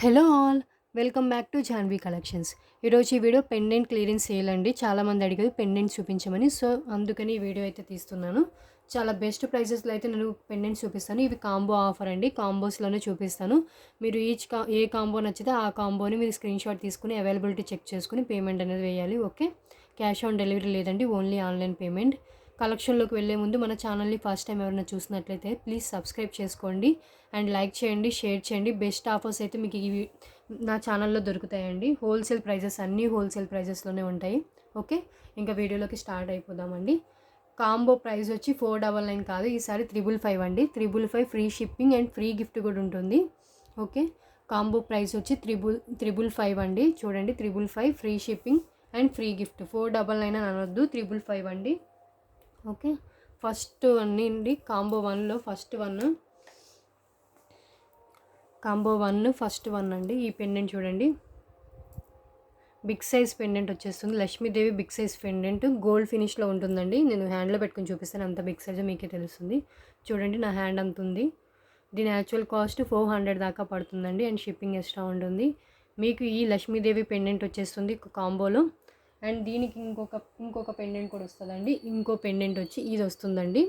Hello all, welcome back to Janhvi collections. ఈరోజు ఈ video pendant clearance sale అండి. చాలామంది అడిగారు పెండెంట్ చూపించమని. సో అందుకని ఈ వీడియో అయితే తీస్తున్నాను. చాలా బెస్ట్ ప్రైజెస్లో అయితే నేను పెండెంట్స్ చూపిస్తాను. ఇవి కాంబో ఆఫర్ అండి, కాంబోస్లోనే చూపిస్తాను. మీరు ఏ కాంబో నచ్చితే ఆ కాంబోని మీరు స్క్రీన్ షాట్ తీసుకుని అవైలబిలిటీ చెక్ చేసుకుని పేమెంట్ అనేది వేయాలి. ఓకే, క్యాష్ ఆన్ డెలివరీ లేదండి, ఓన్లీ ఆన్లైన్ పేమెంట్. కలెక్షన్లోకి వెళ్ళే ముందు మన ఛానల్ని ఫస్ట్ టైం ఎవరైనా చూసినట్లయితే ప్లీజ్ సబ్స్క్రైబ్ చేసుకోండి అండ్ లైక్ చేయండి, షేర్ చేయండి. బెస్ట్ ఆఫర్స్ అయితే మీకు ఇవి నా ఛానల్లో దొరుకుతాయండి. హోల్సేల్ ప్రైజెస్ అన్నీ హోల్సేల్ ప్రైజెస్లోనే ఉంటాయి. ఓకే, ఇంకా వీడియోలోకి స్టార్ట్ అయిపోదామండి. కాంబో ప్రైస్ వచ్చి 499 కాదు, ఈసారి 555 అండి. 555 free shipping and free gift కూడా ఉంటుంది. ఓకే, కాంబో ప్రైస్ వచ్చి 555 అండి. చూడండి, 555 free shipping and free gift. 499 అని అనొద్దు, 555 అండి. ఓకే, ఫస్ట్ వన్ అండి. కాంబో వన్ ఫస్ట్ వన్ అండి. ఈ పెండెంట్ చూడండి, బిగ్ సైజ్ పెండెంట్ వచ్చేస్తుంది. Lakshmidevi big size pendant gold ఫినిష్లో ఉంటుందండి. నేను హ్యాండ్లో పెట్టుకుని చూపిస్తాను, అంత బిగ్ సైజ్ మీకే తెలుస్తుంది. చూడండి, నా హ్యాండ్ అంత ఉంది. దీని యాక్చువల్ కాస్ట్ 400 దాకా పడుతుందండి అండ్ షిప్పింగ్ ఎక్స్ట్రా ఉంటుంది. మీకు ఈ లక్ష్మీదేవి పెండెంట్ వచ్చేస్తుంది కాంబోలో. అండ్ దీనికి ఇంకొక పెండెంట్ కూడా వస్తుందండి. ఇంకో పెండెంట్ వచ్చి ఇది వస్తుందండి.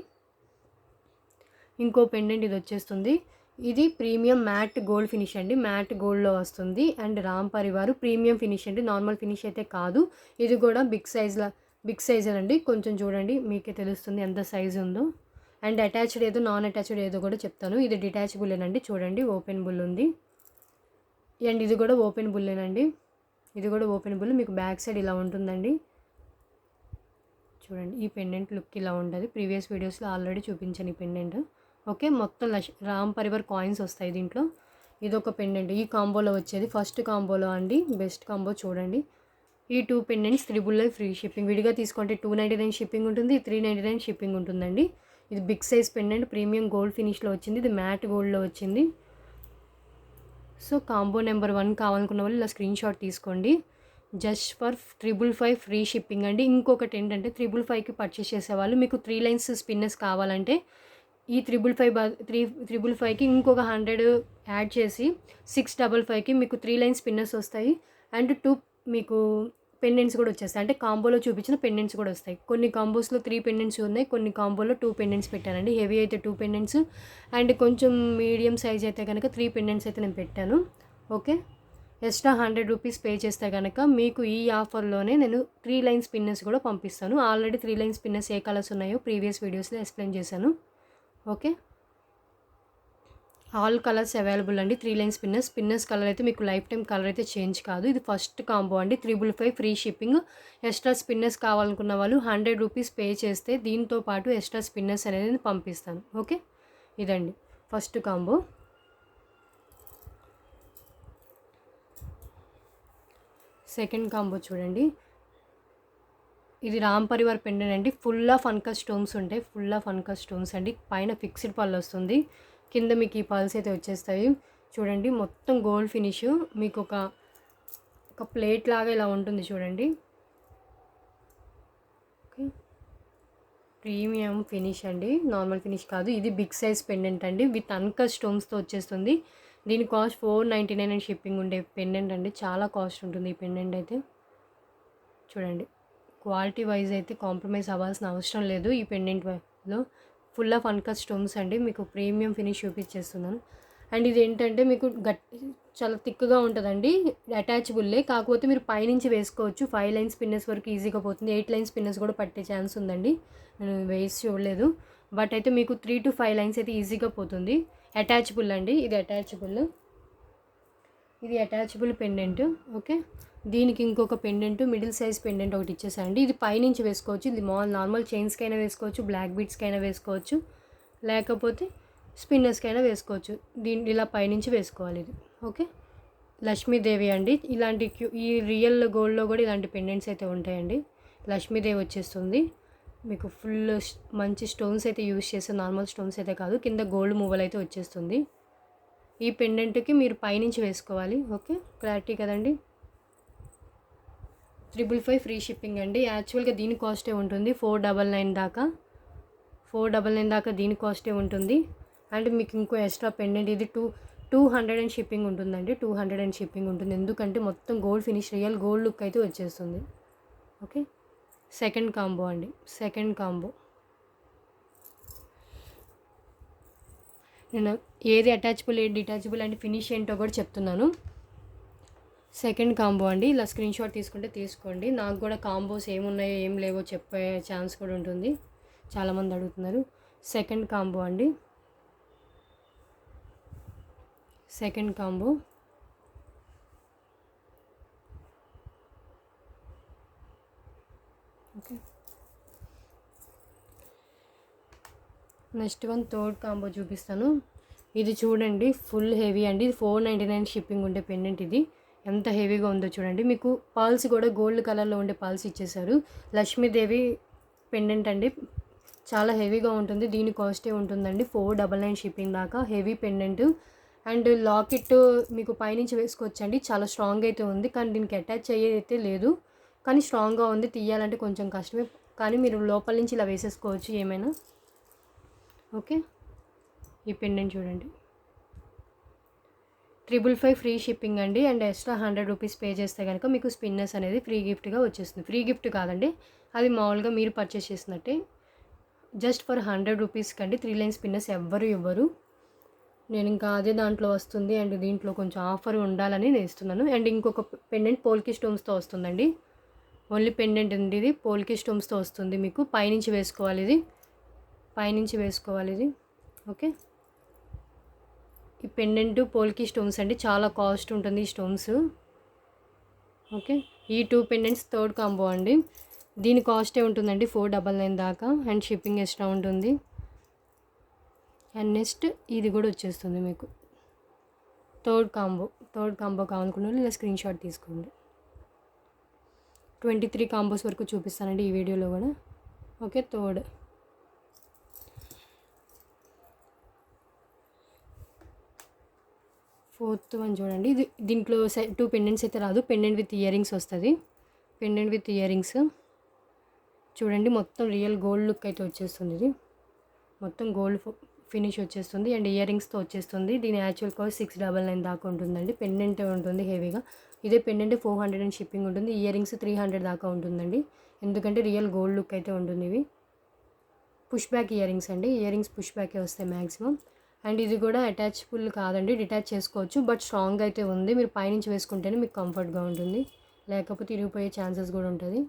ఇంకో పెండెంట్ ఇది వచ్చేస్తుంది. ఇది ప్రీమియం మ్యాట్ గోల్డ్ ఫినిష్ అండి, మ్యాట్ గోల్డ్లో వస్తుంది. అండ్ రామ్ పరివారు ప్రీమియం ఫినిష్ అండి, నార్మల్ ఫినిష్ అయితే కాదు. ఇది కూడా బిగ్ సైజ్ అండి. కొంచెం చూడండి, మీకే తెలుస్తుంది ఎంత సైజు ఉందో. అండ్ అటాచ్డ్ ఏదో నాన్ అటాచ్డ్ ఏదో కూడా చెప్తాను. ఇది డిటాచబుల్లేనండి. చూడండి, ఓపెన్ బుల్ ఉంది. అండ్ ఇది కూడా ఓపెన్ బుల్లేనండి. ఇది కూడా ఓపెన్ బుల్. మీకు బ్యాక్ సైడ్ ఇలా ఉంటుందండి. చూడండి, ఈ పెండెంట్ లుక్ ఇలా ఉంటుంది. ప్రీవియస్ వీడియోస్లో ఆల్రెడీ చూపించాను ఈ పెండెంట్. ఓకే, మొత్తం రామ్ పరివార్ కాయిన్స్ వస్తాయి దీంట్లో. ఇదొక పెండెంట్ ఈ కాంబోలో వచ్చేది, ఫస్ట్ కాంబోలో అండి. బెస్ట్ కాంబో చూడండి. ఈ 2 పెండెంట్స్ 555 ఫ్రీ షిప్పింగ్. విడిగా తీసుకుంటే 299 షిప్పింగ్ ఉంటుంది, 399 షిప్పింగ్ ఉంటుందండి. ఇది big size pendant, premium gold ఫినిష్లో వచ్చింది. ఇది మ్యాట్ గోల్డ్లో వచ్చింది. సో కాంబో నెంబర్ 1 కావాలనుకున్న వాళ్ళు ఇలా స్క్రీన్ షాట్ తీసుకోండి. జస్ట్ ఫర్ 555 ఫ్రీ షిప్పింగ్ అండి. ఇంకొకటి ఏంటంటే 555కి పర్చేస్ చేసేవాళ్ళు మీకు 3 లైన్స్ స్పిన్నర్స్ కావాలంటే ఈ 355కి ఇంకొక 100 యాడ్ చేసి 655కి మీకు 3 లైన్ స్పిన్నర్స్ వస్తాయి. అండ్ 2 మీకు పెండెంట్స్ కూడా వచ్చేస్తాయి. అంటే కాంబోలో చూపించిన పెండెంట్స్ కూడా వస్తాయి. కొన్ని కాంబోస్లో 3 పెండెంట్స్ ఉన్నాయి, కొన్ని కాంబోలో 2 పెండెంట్స్ పెట్టానండి. హెవీ అయితే 2 పెండెంట్స్ అండ్ కొంచెం మీడియం సైజ్ అయితే కనుక 3 పెండెంట్స్ అయితే నేను పెట్టాను. ఓకే, ఎక్స్ట్రా 100 రూపీస్ పే చేస్తే కనుక మీకు ఈ ఆఫర్లోనే నేను 3 లైన్ స్పిన్నర్స్ కూడా పంపిస్తాను. ఆల్రెడీ 3 లైన్ స్పిన్నర్స్ ఏ కలర్స్ ఉన్నాయో ప్రీవియస్ వీడియోస్లో ఎక్స్ప్లెయిన్ చేశాను. ఓకే, ఆల్ కలర్స్ అవైలబుల్ అండి. 3 లైన్ స్పిన్నర్స్ కలర్ అయితే మీకు లైఫ్ టైం కలర్ అయితే చేంజ్ కాదు. ఇది ఫస్ట్ కాంబో అండి. 555 ఫ్రీ షిప్పింగ్. ఎక్స్ట్రా స్పిన్నర్స్ కావాలనుకున్న వాళ్ళు 100 రూపీస్ పే చేస్తే దీంతో పాటు ఎక్స్ట్రా స్పిన్నర్స్ అనేది నేను పంపిస్తాను. ఓకే, ఇదండి ఫస్ట్ కాంబో. సెకండ్ కాంబో చూడండి, ఇది రామ్ పరివార్ పెండెంట్ అండి. ఫుల్ ఆఫ్ అన్కట్ స్టోన్స్ ఉంటాయి, ఫుల్ ఆఫ్ అన్కట్ స్టోన్స్ అండి. పైన ఫిక్స్డ్ పళ్ళు వస్తుంది, కింద మీకు ఈ పల్స్ అయితే వచ్చేస్తాయి. చూడండి, మొత్తం గోల్డ్ ఫినిష్. మీకు ఒక ప్లేట్ లాగా ఇలా ఉంటుంది చూడండి. ఓకే, ప్రీమియం ఫినిష్ అండి, నార్మల్ ఫినిష్ కాదు. ఇది బిగ్ సైజ్ పెండెంట్ అండి, విత్ అన్కట్ స్టోన్స్తో వచ్చేస్తుంది. దీని కాస్ట్ 499 అండ్ షిప్పింగ్ ఉండే పెండెంట్ అండి. చాలా కాస్ట్ ఉంటుంది ఈ పెండెంట్ అయితే. చూడండి, క్వాలిటీ వైజ్ అయితే కాంప్రమైజ్ అవ్వాల్సిన అవసరం లేదు. ఈ పెండెంట్లో ఫుల్ ఆఫ్ అన్కట్ స్టోన్స్ అండి. మీకు ప్రీమియం ఫినిష్ చూపించేస్తున్నాను. అండ్ ఇది ఏంటంటే మీకు చాలా థిక్గా ఉంటుందండి. అటాచబుల్లే, కాకపోతే మీరు పైనుంచి వేసుకోవచ్చు. 5 లైన్ స్పిన్నర్స్ వరకు ఈజీగా పోతుంది. 8 లైన్ స్పిన్నర్స్ కూడా పట్టే ఛాన్స్ ఉందండి. నేను వేసి చూడలేదు, బట్ అయితే మీకు 3 to 5 లైన్స్ అయితే ఈజీగా పోతుంది. అటాచబుల్ అండి, ఇది అటాచబుల్ పెండెంట్. ఓకే, దీనికి ఇంకొక పెండెంట్ మిడిల్ సైజ్ పెండెంట్ ఒకటి ఇచ్చేసాయండి. ఇది పైనుంచి వేసుకోవచ్చు. ఇది నార్మల్ చైన్స్కైనా వేసుకోవచ్చు, బ్లాక్ బీడ్స్కైనా వేసుకోవచ్చు, లేకపోతే స్పిన్నర్స్కైనా వేసుకోవచ్చు. దీన్ని ఇలా పైనుంచి వేసుకోవాలి ఇది. ఓకే, లక్ష్మీదేవి అండి. ఇలాంటి ఈ రియల్ గోల్డ్లో కూడా ఇలాంటి పెండెంట్స్ అయితే ఉంటాయండి. లక్ష్మీదేవి వచ్చేస్తుంది. మీకు ఫుల్ మంచి స్టోన్స్ అయితే యూజ్ చేస్తే, నార్మల్ స్టోన్స్ అయితే కాదు, కింద గోల్డ్ మూవల్ అయితే వచ్చేస్తుంది. ఈ పెండెంట్కి మీరు పైనుంచి వేసుకోవాలి. ఓకే, క్లారిటీ కదండి. 555 ఫ్రీ షిప్పింగ్ అండి. యాక్చువల్గా దీని కాస్టే ఉంటుంది 499 దాకా దీని కాస్టే ఉంటుంది. అండ్ మీకు ఇంకో ఎక్స్ట్రా పెండెంట్, ఇది 200 అండ్ షిప్పింగ్ ఉంటుందండి. 200 అండ్ షిప్పింగ్ ఉంటుంది. ఎందుకంటే మొత్తం gold finish real gold look అయితే వచ్చేస్తుంది. ఓకే, సెకండ్ కాంబో అండి. సెకండ్ కాంబో నేను ఏది అటాచబుల్ ఏది డిటాచబుల్ అండ్ ఫినిష్ ఏంటో కూడా చెప్తున్నాను. సెకండ్ కాంబో అండి. ఇలా స్క్రీన్ షాట్ తీసుకుంటే తీసుకోండి. నాకు కూడా కాంబోస్ ఏమున్నాయో ఏం లేవో చెప్పే ఛాన్స్ కూడా ఉంటుంది. చాలామంది అడుగుతున్నారు. సెకండ్ కాంబో అండి. Second combo okay. Next one third combo చూపిస్తాను. ఇది చూడండి, ఫుల్ హెవీ అండి. ఇది 499 షిప్పింగ్ ఉండే పెండెంట్. ఇది ఎంత హెవీగా ఉందో చూడండి. మీకు పర్ల్స్ కూడా గోల్డ్ కలర్లో ఉండే పర్ల్స్ ఇచ్చేసారు. లక్ష్మీదేవి పెండెంట్ అండి. చాలా హెవీగా ఉంటుంది. దీని కాస్టే ఉంటుందండి 499 షిప్పింగ్ దాకా. హెవీ పెండెంట్ అండ్ లాకెట్ మీకు పైనుంచి వేసుకోవచ్చండి. చాలా స్ట్రాంగ్ అయితే ఉంది, కానీ దీనికి అటాచ్ అయ్యేదైతే లేదు. కానీ స్ట్రాంగ్గా ఉంది. తీయాలంటే కొంచెం కష్టమే, కానీ మీరు లోపల నుంచి ఇలా వేసేసుకోవచ్చు ఏమైనా. ఓకే, ఈ పెండెంట్ చూడండి. 555 ఫ్రీ షిప్పింగ్ అండి. అండ్ ఎక్స్ట్రా 100 రూపీస్ పే చేస్తే కనుక మీకు స్పిన్నర్స్ అనేది ఫ్రీ గిఫ్ట్గా వచ్చేస్తుంది. ఫ్రీ గిఫ్ట్ కాదండి, అది మామూలుగా మీరు పర్చేస్ చేసినట్టే. జస్ట్ ఫర్ 100 రూపీస్కి అండి 3 లైన్ స్పిన్నర్స్ ఎవ్వరు ఇవ్వరు. నేను ఇంకా అదే దాంట్లో వస్తుంది అండ్ దీంట్లో కొంచెం ఆఫర్ ఉండాలని నేను ఇస్తున్నాను. అండ్ ఇంకొక పెండెంట్ పోల్కి స్టోన్స్తో వస్తుందండి. ఓన్లీ పెండెంట్ అండి ఇది. పోల్కి స్టోన్స్తో వస్తుంది. మీకు పైనుంచి వేసుకోవాలి ఇది. పైనుంచి వేసుకోవాలి ఇది. ఓకే, ఈ పెండెంట్ పోల్కి స్టోన్స్ అండి. చాలా కాస్ట్ ఉంటుంది ఈ స్టోన్స్. ఓకే, ఈ 2 పెండెంట్స్ థర్డ్ కాంబో అండి. దీని కాస్టే ఉంటుందండి 499 దాకా అండ్ షిప్పింగ్ ఎక్స్ట్రా ఉంటుంది. అండ్ నెక్స్ట్ ఇది కూడా వచ్చేస్తుంది మీకు. థర్డ్ కాంబో కావాలనుకున్న ఇలా స్క్రీన్ షాట్ తీసుకోండి. 23 కాంబోస్ వరకు చూపిస్తానండి ఈ వీడియోలో కూడా. ఓకే, ఫోర్త్ వన్ చూడండి. ఇది దీంట్లో 2 పెండెంట్స్ అయితే రాదు. పెండెంట్ విత్ ఇయర్ రింగ్స్ వస్తుంది. పెండెంట్ విత్ ఇయర్ రింగ్స్ చూడండి. మొత్తం రియల్ గోల్డ్ లుక్ అయితే వచ్చేస్తుంది. ఇది మొత్తం గోల్డ్ ఫినిష్ వచ్చేస్తుంది అండ్ ఇయర్ రింగ్స్తో వచ్చేస్తుంది. దీని యాక్చువల్ కాస్ట్ 699 దాకా ఉంటుందండి. పెండెంట్ ఉంటుంది హెవీగా. ఇదే పెండెంట్ 400 అండ్ షిప్పింగ్ ఉంటుంది. ఇయర్ రింగ్స్ 300 దాకా ఉంటుందండి. ఎందుకంటే రియల్ గోల్డ్ లుక్ అయితే ఉంటుంది. ఇవి పుష్ బ్యాక్ ఇయర్ రింగ్స్ అండి. ఇయర్ రింగ్స్ పుష్ బ్యాకే వస్తాయి మ్యాక్సిమం. అండ్ ఇది కూడా అటాచబుల్ కాదండి, డిటాచ్ చేసుకోవచ్చు. బట్ స్ట్రాంగ్ అయితే ఉంది. మీరు పైనుంచి వేసుకుంటేనే మీకు కంఫర్ట్గా ఉంటుంది, లేకపోతే ఇరిగిపోయే ఛాన్సెస్ కూడా ఉంటుంది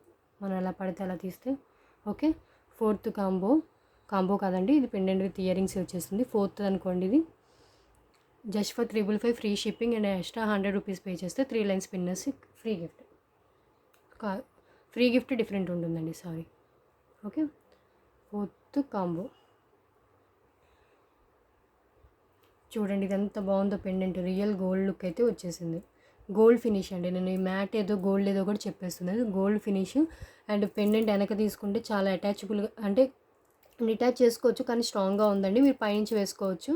మనం ఎలా పడితే అలా తీస్తే. ఓకే, ఫోర్త్ కాంబో కాదండి, ఇది పెండెంట్ విత్ ఇయర్ రింగ్స్ వచ్చేస్తుంది. ఫోర్త్ అనుకోండి. ఇది just for 555 free shipping and extra 100 rupees pay చేస్తే 3 line spinners free gift. Free gift different ఉంటుందండి, సారీ. ఓకే, ఫోర్త్ కాంబో చూడండి. ఇది ఎంత బాగుందో పెండెంట్. రియల్ గోల్డ్ లుక్ అయితే వచ్చేసింది. గోల్డ్ ఫినిష్ అండి. నేను ఈ మ్యాట్ ఏదో గోల్డ్ ఏదో కూడా చెప్పేస్తున్నాను. గోల్డ్ ఫినిష్ అండ్ పెండెంట్ వెనక తీసుకుంటే చాలా అటాచబుల్గా అంటే డిటాచ్ చేసుకోవచ్చు, కానీ స్ట్రాంగ్గా ఉందండి. మీరు పైనుంచి వేసుకోవచ్చు.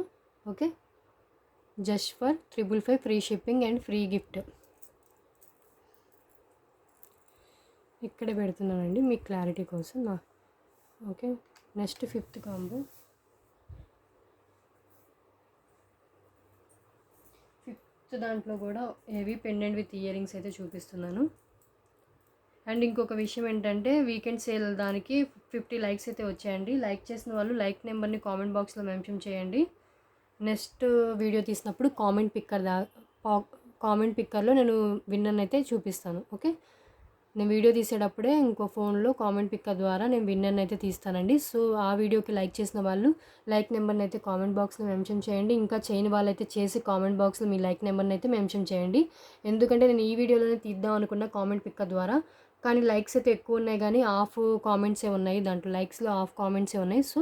Okay, just for 555 free shipping and free gift. ఇక్కడే పెడుతున్నానండి మీ క్లారిటీ కోసం. Okay, next fifth combo. దాంట్లో కూడా heavy pendant with ear rings అయితే చూపిస్తున్నాను. అండ్ ఇంకొక విషయం ఏంటంటే వీకెండ్ సేల్ దానికి 50 లైక్స్ అయితే వచ్చాయండి. లైక్ చేసిన వాళ్ళు లైక్ నెంబర్ని కామెంట్ బాక్స్లో మెన్షన్ చేయండి. నెక్స్ట్ వీడియో తీసినప్పుడు కామెంట్ పిక్కర్లో నేను విన్నర్ని అయితే చూపిస్తాను. ఓకే, నేను వీడియో తీసేటప్పుడే ఇంకో ఫోన్లో కామెంట్ పిక్కర్ ద్వారా నేను విన్నర్ని అయితే తీస్తానండి. సో ఆ వీడియోకి లైక్ చేసిన వాళ్ళు లైక్ నెంబర్ని అయితే కామెంట్ బాక్స్లో మెన్షన్ చేయండి. ఇంకా చేయని వాళ్ళైతే చేసి కామెంట్ బాక్స్లో మీ లైక్ నెంబర్ని అయితే మెన్షన్ చేయండి. ఎందుకంటే నేను ఈ వీడియోలోనే తీద్దాం అనుకున్న కామెంట్ పిక్కర్ ద్వారా, కానీ లైక్స్ అయితే ఎక్కువ ఉన్నాయి, కానీ హాఫ్ కామెంట్సే ఉన్నాయి. దాంట్లో లైక్స్లో హాఫ్ కామెంట్సే ఉన్నాయి. సో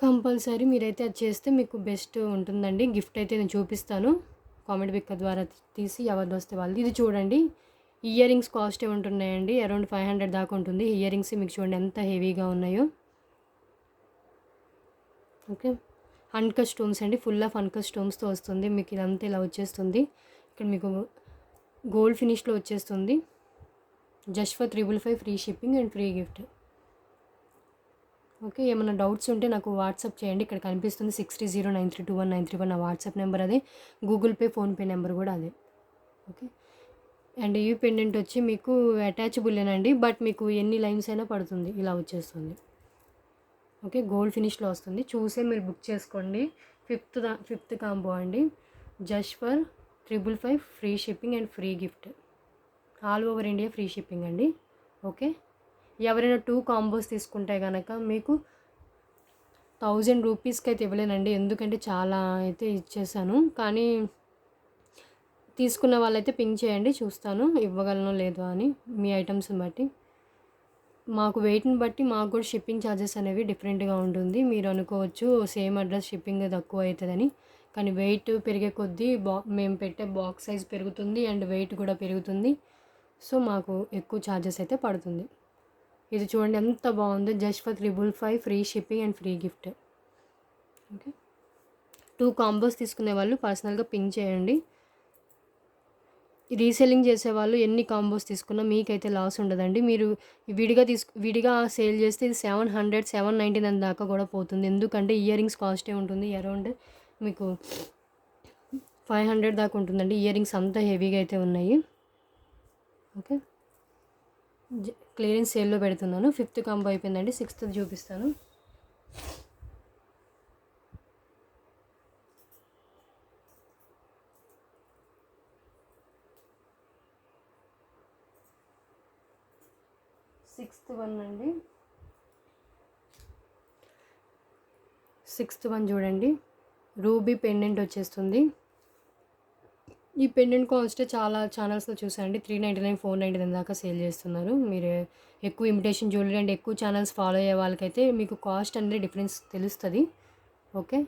కంపల్సరీ మీరైతే అది చేస్తే మీకు బెస్ట్ ఉంటుందండి. గిఫ్ట్ అయితే నేను చూపిస్తాను కామెంట్ పిక్కర్ ద్వారా తీసి ఎవరిది వస్తే వాళ్ళు. ఇది చూడండి, ఇయర్ రింగ్స్ కాస్ట్ ఉంటున్నాయండి. అరౌండ్ 500 దాకా ఉంటుంది. ఇయర్ రింగ్స్ మీకు చూడండి ఎంత హెవీగా ఉన్నాయో. ఓకే, అన్కట్ స్టోన్స్ అండి. ఫుల్ ఆఫ్ అన్కట్ స్టోన్స్తో వస్తుంది. మీకు ఇదంతా ఇలా వచ్చేస్తుంది. ఇక్కడ మీకు గోల్డ్ ఫినిష్లో వచ్చేస్తుంది. Just for 555 free shipping and free gift. Okay. ఏమన్నా డౌట్స్ ఉంటే నాకు వాట్సాప్ చేయండి. ఇక్కడ కనిపిస్తుంది 6309321931 నా వాట్సాప్ నెంబర్ అదే. గూగుల్ పే, ఫోన్‌పే నెంబర్ కూడా అదే. ఓకే. అండ్ ఈ పెండెంట్ వచ్చి మీకు అటాచబులేనండి. బట్ మీకు ఎన్ని లైన్స్ అయినా పడుతుంది. ఇలా వచ్చేస్తుంది. ఓకే. గోల్డ్ ఫినిష్‌లో వస్తుంది. చూసే మీరు బుక్ చేసుకోండి. ఫిఫ్త్ కాంబో అండి. Just for 555 free shipping and free gift. All over India free shipping అండి. ఓకే. ఎవరైనా 2 కాంబోస్ తీసుకుంటే గనక మీకు 1000 రూపీస్‌కి అయితే ఇవ్వలేనండి. ఎందుకంటే చాలా అయితే ఇచ్చేసాను. కానీ తీసుకున్న వాళ్ళైతే పింక్ చేయండి, చూస్తాను ఇవ్వగలనో లేదో అని మీ ఐటమ్స్ని బట్టి. మాకు వెయిట్‌ని బట్టి మాకు కూడా షిప్పింగ్ ఛార్జెస్ అనేవి డిఫరెంట్‌గా ఉంటుంది. మీరు అనుకోవచ్చు సేమ్ అడ్రస్ షిప్పింగ్ తక్కువ అవుతదని. కానీ వెయిట్ పెరిగే కొద్దీ మేము పెట్టే బాక్స్ సైజ్ పెరుగుతుంది అండ్ వెయిట్ కూడా పెరుగుతుంది. సో మాకు ఎక్కువ ఛార్జెస్ అయితే పడుతుంది. ఇది చూడండి ఎంత బాగుందో. Just for 555 free shipping and free gift. Okay. 2 combos తీసుకునే వాళ్ళు పర్సనల్గా పింక్ చేయండి. రీసెల్లింగ్ చేసేవాళ్ళు ఎన్ని కాంబోస్ తీసుకున్నా మీకైతే లాస్ ఉండదండి. మీరు విడిగా సేల్ చేస్తే ఇది 700, 799 దాకా కూడా పోతుంది. ఎందుకంటే ఇయర్ రింగ్స్ కాస్టే ఉంటుంది. అరౌండ్ మీకు 500 దాకా ఉంటుందండి. ఇయర్ రింగ్స్ అంత హెవీగా అయితే ఉన్నాయి. ఓకే. క్లియరెన్స్ సేల్లో పెడుతున్నాను. 5th కాంబో అయిపోయిందండి. 6th చూపిస్తాను. సిక్స్త్ వన్ చూడండి. రూబీ పెండెంట్ వచ్చేస్తుంది. ఈ పెండెంట్ కాస్ట్ చాలా ఛానల్స్లో చూసానండి. 399, 499 దాకా సేల్ చేస్తున్నారు. మీరు ఎక్కువ ఇమిటేషన్ జ్యువెలరీ అండ్ ఎక్కువ ఛానల్స్ ఫాలో అయ్యే వాళ్ళకైతే మీకు కాస్ట్ అనేది డిఫరెన్స్ తెలుస్తుంది. ఓకే.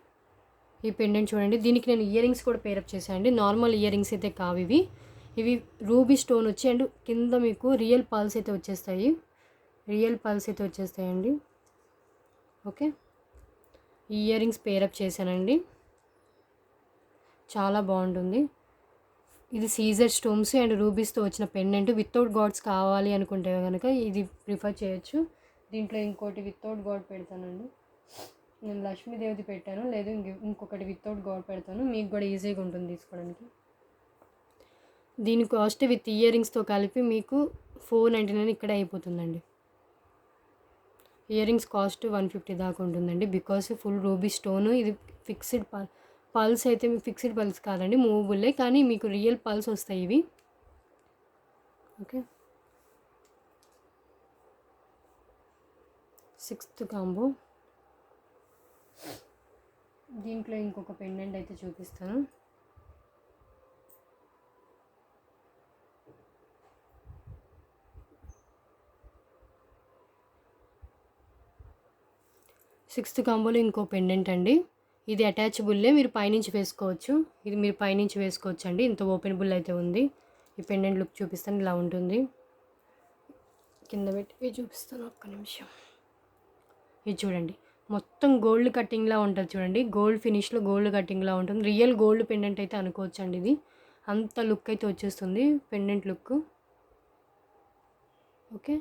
ఈ పెండెంట్ చూడండి. దీనికి నేను ఇయర్ రింగ్స్ కూడా పేరప్ చేశాను అండి. నార్మల్ ఇయర్ రింగ్స్ అయితే కావు ఇవి రూబీ స్టోన్ వచ్చి అండ్ కింద మీకు రియల్ పర్ల్స్ అయితే వచ్చేస్తాయండి. ఓకే. ఈ ఇయర్ రింగ్స్ పేరప్ చేశానండి. చాలా బాగుంటుంది. ఇది సీజర్ స్టోన్స్ అండ్ రూబీస్తో వచ్చిన పెండెంట్. వితౌట్ గాడ్స్ కావాలి అనుకుంటే కనుక ఇది ప్రిఫర్ చేయొచ్చు. దీంట్లో ఇంకోటి వితౌట్ గాడ్ పెడతానండి. నేను లక్ష్మీదేవిది పెట్టాను, లేదు ఇంకొకటి వితౌట్ గాడ్ పెడతాను. మీకు కూడా ఈజీగా ఉంటుంది తీసుకోవడానికి. దీని కాస్ట్ విత్ ఇయర్ రింగ్స్తో కలిపి మీకు 499 ఇక్కడే అయిపోతుందండి. ఇయర్ రింగ్స్ కాస్ట్ 150 దాకా ఉంటుందండి. Because full ruby stone. ఇది ఫిక్స్డ్ పల్స్ అయితే ఫిక్స్డ్ పల్స్ కాదండి, మూవబుల్లే. కానీ మీకు రియల్ పల్స్ వస్తాయి ఇవి. ఓకే. 6th combo. దీంట్లో ఇంకొక పెండెంట్ అయితే చూపిస్తాను. సిక్స్త్ కాంబోలో ఇంకో పెండెంట్ అండి. ఇది అటాచబుల్లే, మీరు పైనుంచి వేసుకోవచ్చు. ఇది మీరు పైనుంచి వేసుకోవచ్చు అండి. ఇంత ఓపెనబుల్ అయితే ఉంది. ఈ పెండెంట్ లుక్ చూపిస్తాను. ఇలా ఉంటుంది. కింద పెట్టి చూపిస్తాను, ఒక్క నిమిషం. ఇది చూడండి, మొత్తం గోల్డ్ కటింగ్లా ఉంటుంది చూడండి. గోల్డ్ ఫినిష్లో గోల్డ్ కటింగ్లా ఉంటుంది. రియల్ గోల్డ్ పెండెంట్ అయితే అనుకోవచ్చు అండి. ఇది అంత లుక్ అయితే వచ్చేస్తుంది పెండెంట్ లుక్. ఓకే.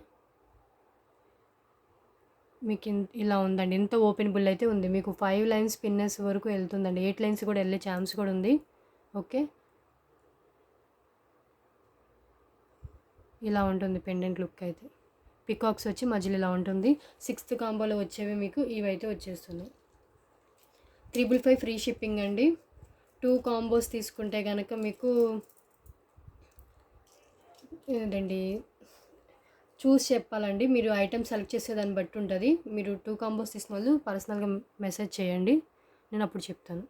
మీకు ఇలా ఉందండి. ఇంత ఓపెనబుల్ అయితే ఉంది. మీకు 5 లైన్స్ పిన్నెస్ వరకు వెళ్తుందండి. 8 లైన్స్ కూడా వెళ్ళే ఛాన్స్ కూడా ఉంది. ఓకే. ఇలా ఉంటుంది పెండెంట్ లుక్ అయితే. పికాక్స్ వచ్చి మధ్యలో ఇలా ఉంటుంది. 6th కాంబోలో వచ్చేవి మీకు ఇవైతే వచ్చేస్తున్నాయి. 555 ఫ్రీ షిప్పింగ్ అండి. 2 కాంబోస్ తీసుకుంటే కనుక మీకు ఏంటండి చూసి చెప్పాలండి. మీరు ఐటమ్ సెలెక్ట్ చేసేదాన్ని బట్టి ఉంటుంది. మీరు 2 కాంబోస్ తీసుకున్న వాళ్ళు పర్సనల్గా మెసేజ్ చేయండి, నేను అప్పుడు చెప్తాను.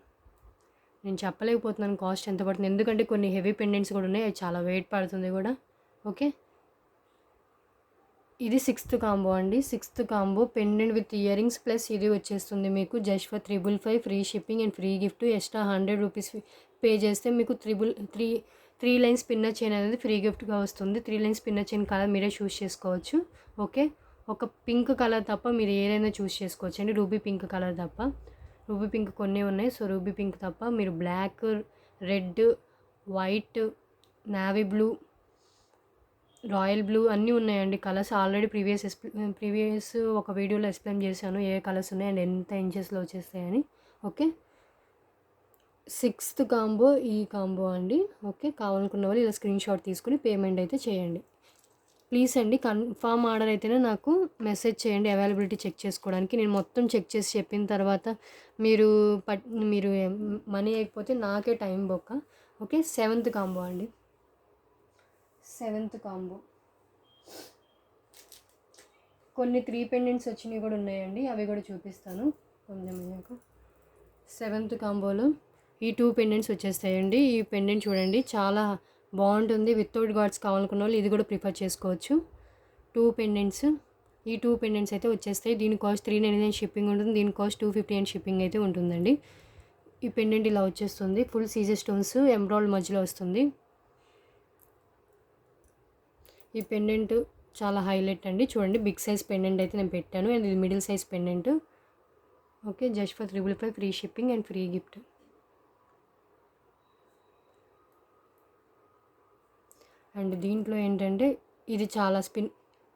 నేను చెప్పలేకపోతున్నాను కాస్ట్ ఎంత పడుతుంది, ఎందుకంటే కొన్ని హెవీ పెండెంట్స్ కూడా ఉన్నాయి. అది చాలా వెయిట్ పడుతుంది కూడా. ఓకే. ఇది 6th కాంబో అండి. 6th combo pendant with ear rings plus ఇది వచ్చేస్తుంది మీకు just for 355 free shipping and free gift. Extra 100 rupees pay చేస్తే మీకు 3 లైన్స్ పిన్నర్ చైన్ అనేది ఫ్రీ గిఫ్ట్గా వస్తుంది. 3 లైన్స్ పిన్నర్ చైన్ కలర్ మీరే చూస్ చేసుకోవచ్చు. ఓకే. ఒక పింక్ కలర్ తప్ప మీరు ఏదైనా చూస్ చేసుకోవచ్చు అండి. రూబీ పింక్ కలర్ తప్ప. రూబీ పింక్ కొన్ని ఉన్నాయి. సో రూబీ పింక్ తప్ప మీరు black, red, white, navy blue, royal blue అన్నీ ఉన్నాయండి కలర్స్. ఆల్రెడీ ప్రీవియస్ ఒక వీడియోలో ఎక్స్‌ప్లెయిన్ చేశాను ఏ కలర్స్ ఉన్నాయి అండ్ ఎంత ఇంచెస్‌లో వచ్చేస్తాయని. ఓకే. సిక్స్త్ కాంబో ఈ కాంబో అండి. ఓకే. కావాలనుకున్న వాళ్ళు ఇలా స్క్రీన్‌షాట్ తీసుకొని పేమెంట్ అయితే చేయండి. ప్లీజ్ అండి కన్ఫర్మ్ ఆర్డర్ అయితేనే నాకు మెసేజ్ చేయండి అవైలబిలిటీ చెక్ చేసుకోవడానికి. నేను మొత్తం చెక్ చేసి చెప్పిన తర్వాత మీరు మీరు మనీ అయిపోతే నాకే టైం బొక్క. ఓకే. సెవెంత్ కాంబో అండి. సెవెంత్ కాంబో కొన్ని 3 పెండెంట్స్ వచ్చినవి కూడా ఉన్నాయండి. అవి కూడా చూపిస్తాను కొంచెం అయ్యాక. సెవెంత్ కాంబోలో ఈ 2 పెండెంట్స్ వచ్చేస్తాయండి. ఈ పెండెంట్ చూడండి చాలా బాగుంటుంది. వితౌట్ గార్డ్స్ కావాలనుకున్న వాళ్ళు ఇది కూడా ప్రిఫర్ చేసుకోవచ్చు. 2 పెండెంట్స్. ఈ 2 పెండెంట్స్ అయితే వచ్చేస్తాయి. దీని కాస్ట్ 399 షిప్పింగ్ ఉంటుంది. దీని కాస్ట్ 250 అండ్ షిప్పింగ్ అయితే ఉంటుందండి. ఈ పెండెంట్ ఇలా వచ్చేస్తుంది. ఫుల్ సీజర్ స్టోన్స్ ఎమరాల్డ్ మధ్యలో వస్తుంది. ఈ పెండెంట్ చాలా హైలైట్ అండి. చూడండి బిగ్ సైజ్ పెండెంట్ అయితే నేను పెట్టాను అండ్ ఇది middle size pendant. Okay. Just for 555 free shipping and free gift. And దీంట్లో ఏంటంటే ఇది చాలా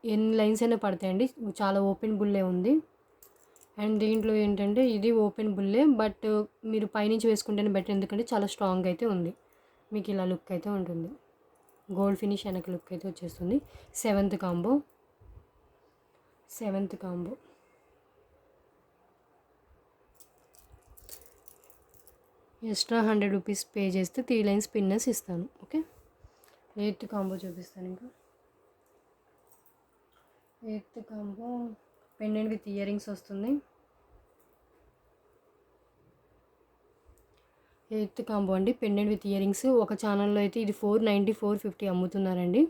ఎన్ని లైన్స్ అయినా పడతాయండి. చాలా ఓపెన్ బుల్లే ఉంది. అండ్ దీంట్లో ఏంటంటే ఇది ఓపెన్ బుల్లే బట్ మీరు పైనుంచి వేసుకుంటేనే బెటర్ ఎందుకంటే చాలా స్ట్రాంగ్ అయితే ఉంది. మీకు ఇలా లుక్ అయితే ఉంటుంది. గోల్డ్ ఫినిష్ వెనక లుక్ అయితే వచ్చేస్తుంది. Seventh combo extra 100 rupees pay చేస్తే 3 లైన్స్ పిన్నర్స్ ఇస్తాను. ఓకే. ఎయిత్ కాంబో చూపిస్తాను. ఇంకా eighth combo pendant with ear rings వస్తుంది. ఎయిత్ కాంబో అండి. పెండెంట్ విత్ ఇయర్ రింగ్స్ ఒక ఛానల్లో అయితే ఇది 490 450 అమ్ముతున్నారండి.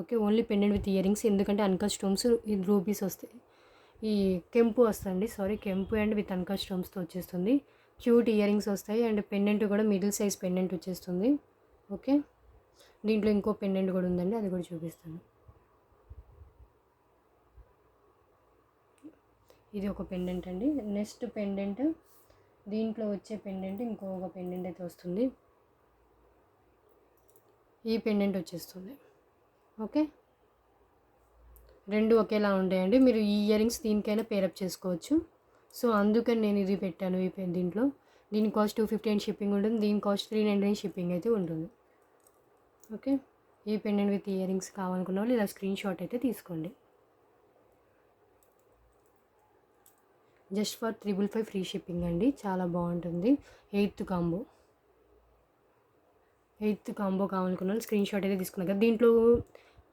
Okay. Only pendant with ear rings ఎందుకంటే అన్కట్ స్టోన్స్ ఇది రూపీస్ వస్తాయి. ఈ కెంపు వస్తుంది. సారీ కెంపు అండ్ విత్ అన్కట్ స్టోన్స్తో వచ్చేస్తుంది. క్యూట్ ఇయర్ రింగ్స్ వస్తాయి అండ్ పెండెంట్ కూడా మిడిల్ సైజ్ పెండెంట్ వచ్చేస్తుంది. ఓకే. దీంట్లో ఇంకో పెండెంట్ కూడా ఉందండి. అది కూడా చూపిస్తాను. ఇది ఒక పెండెంట్ అండి. నెక్స్ట్ పెండెంట్ దీంట్లో వచ్చే పెండెంట్ ఇంకొక పెండెంట్ అయితే వస్తుంది. ఈ పెండెంట్ వచ్చేస్తుంది. ఓకే. రెండు ఒకేలా ఉంటాయండి. మీరు ఈ ఇయర్ రింగ్స్ దీనికైనా పేరప్ చేసుకోవచ్చు. సో అందుకని నేను ఇది పెట్టాను ఈ దీంట్లో. దీని కాస్ట్ 250 అండ్ షిప్పింగ్ ఉంటుంది. దీని కాస్ట్ 399 షిప్పింగ్ అయితే ఉంటుంది. ఓకే. ఈ పెండెంట్ విత్ ఇయర్ రింగ్స్ కావాలనుకున్న వాళ్ళు ఇలా స్క్రీన్‌షాట్ అయితే తీసుకోండి. జస్ట్ ఫర్ 355 ఫ్రీ షిప్పింగ్ అండి. చాలా బాగుంటుంది. ఎయిత్ కాంబో కావాలనుకున్న వాళ్ళు స్క్రీన్‌షాట్ అయితే తీసుకున్నారు కదా. దీంట్లో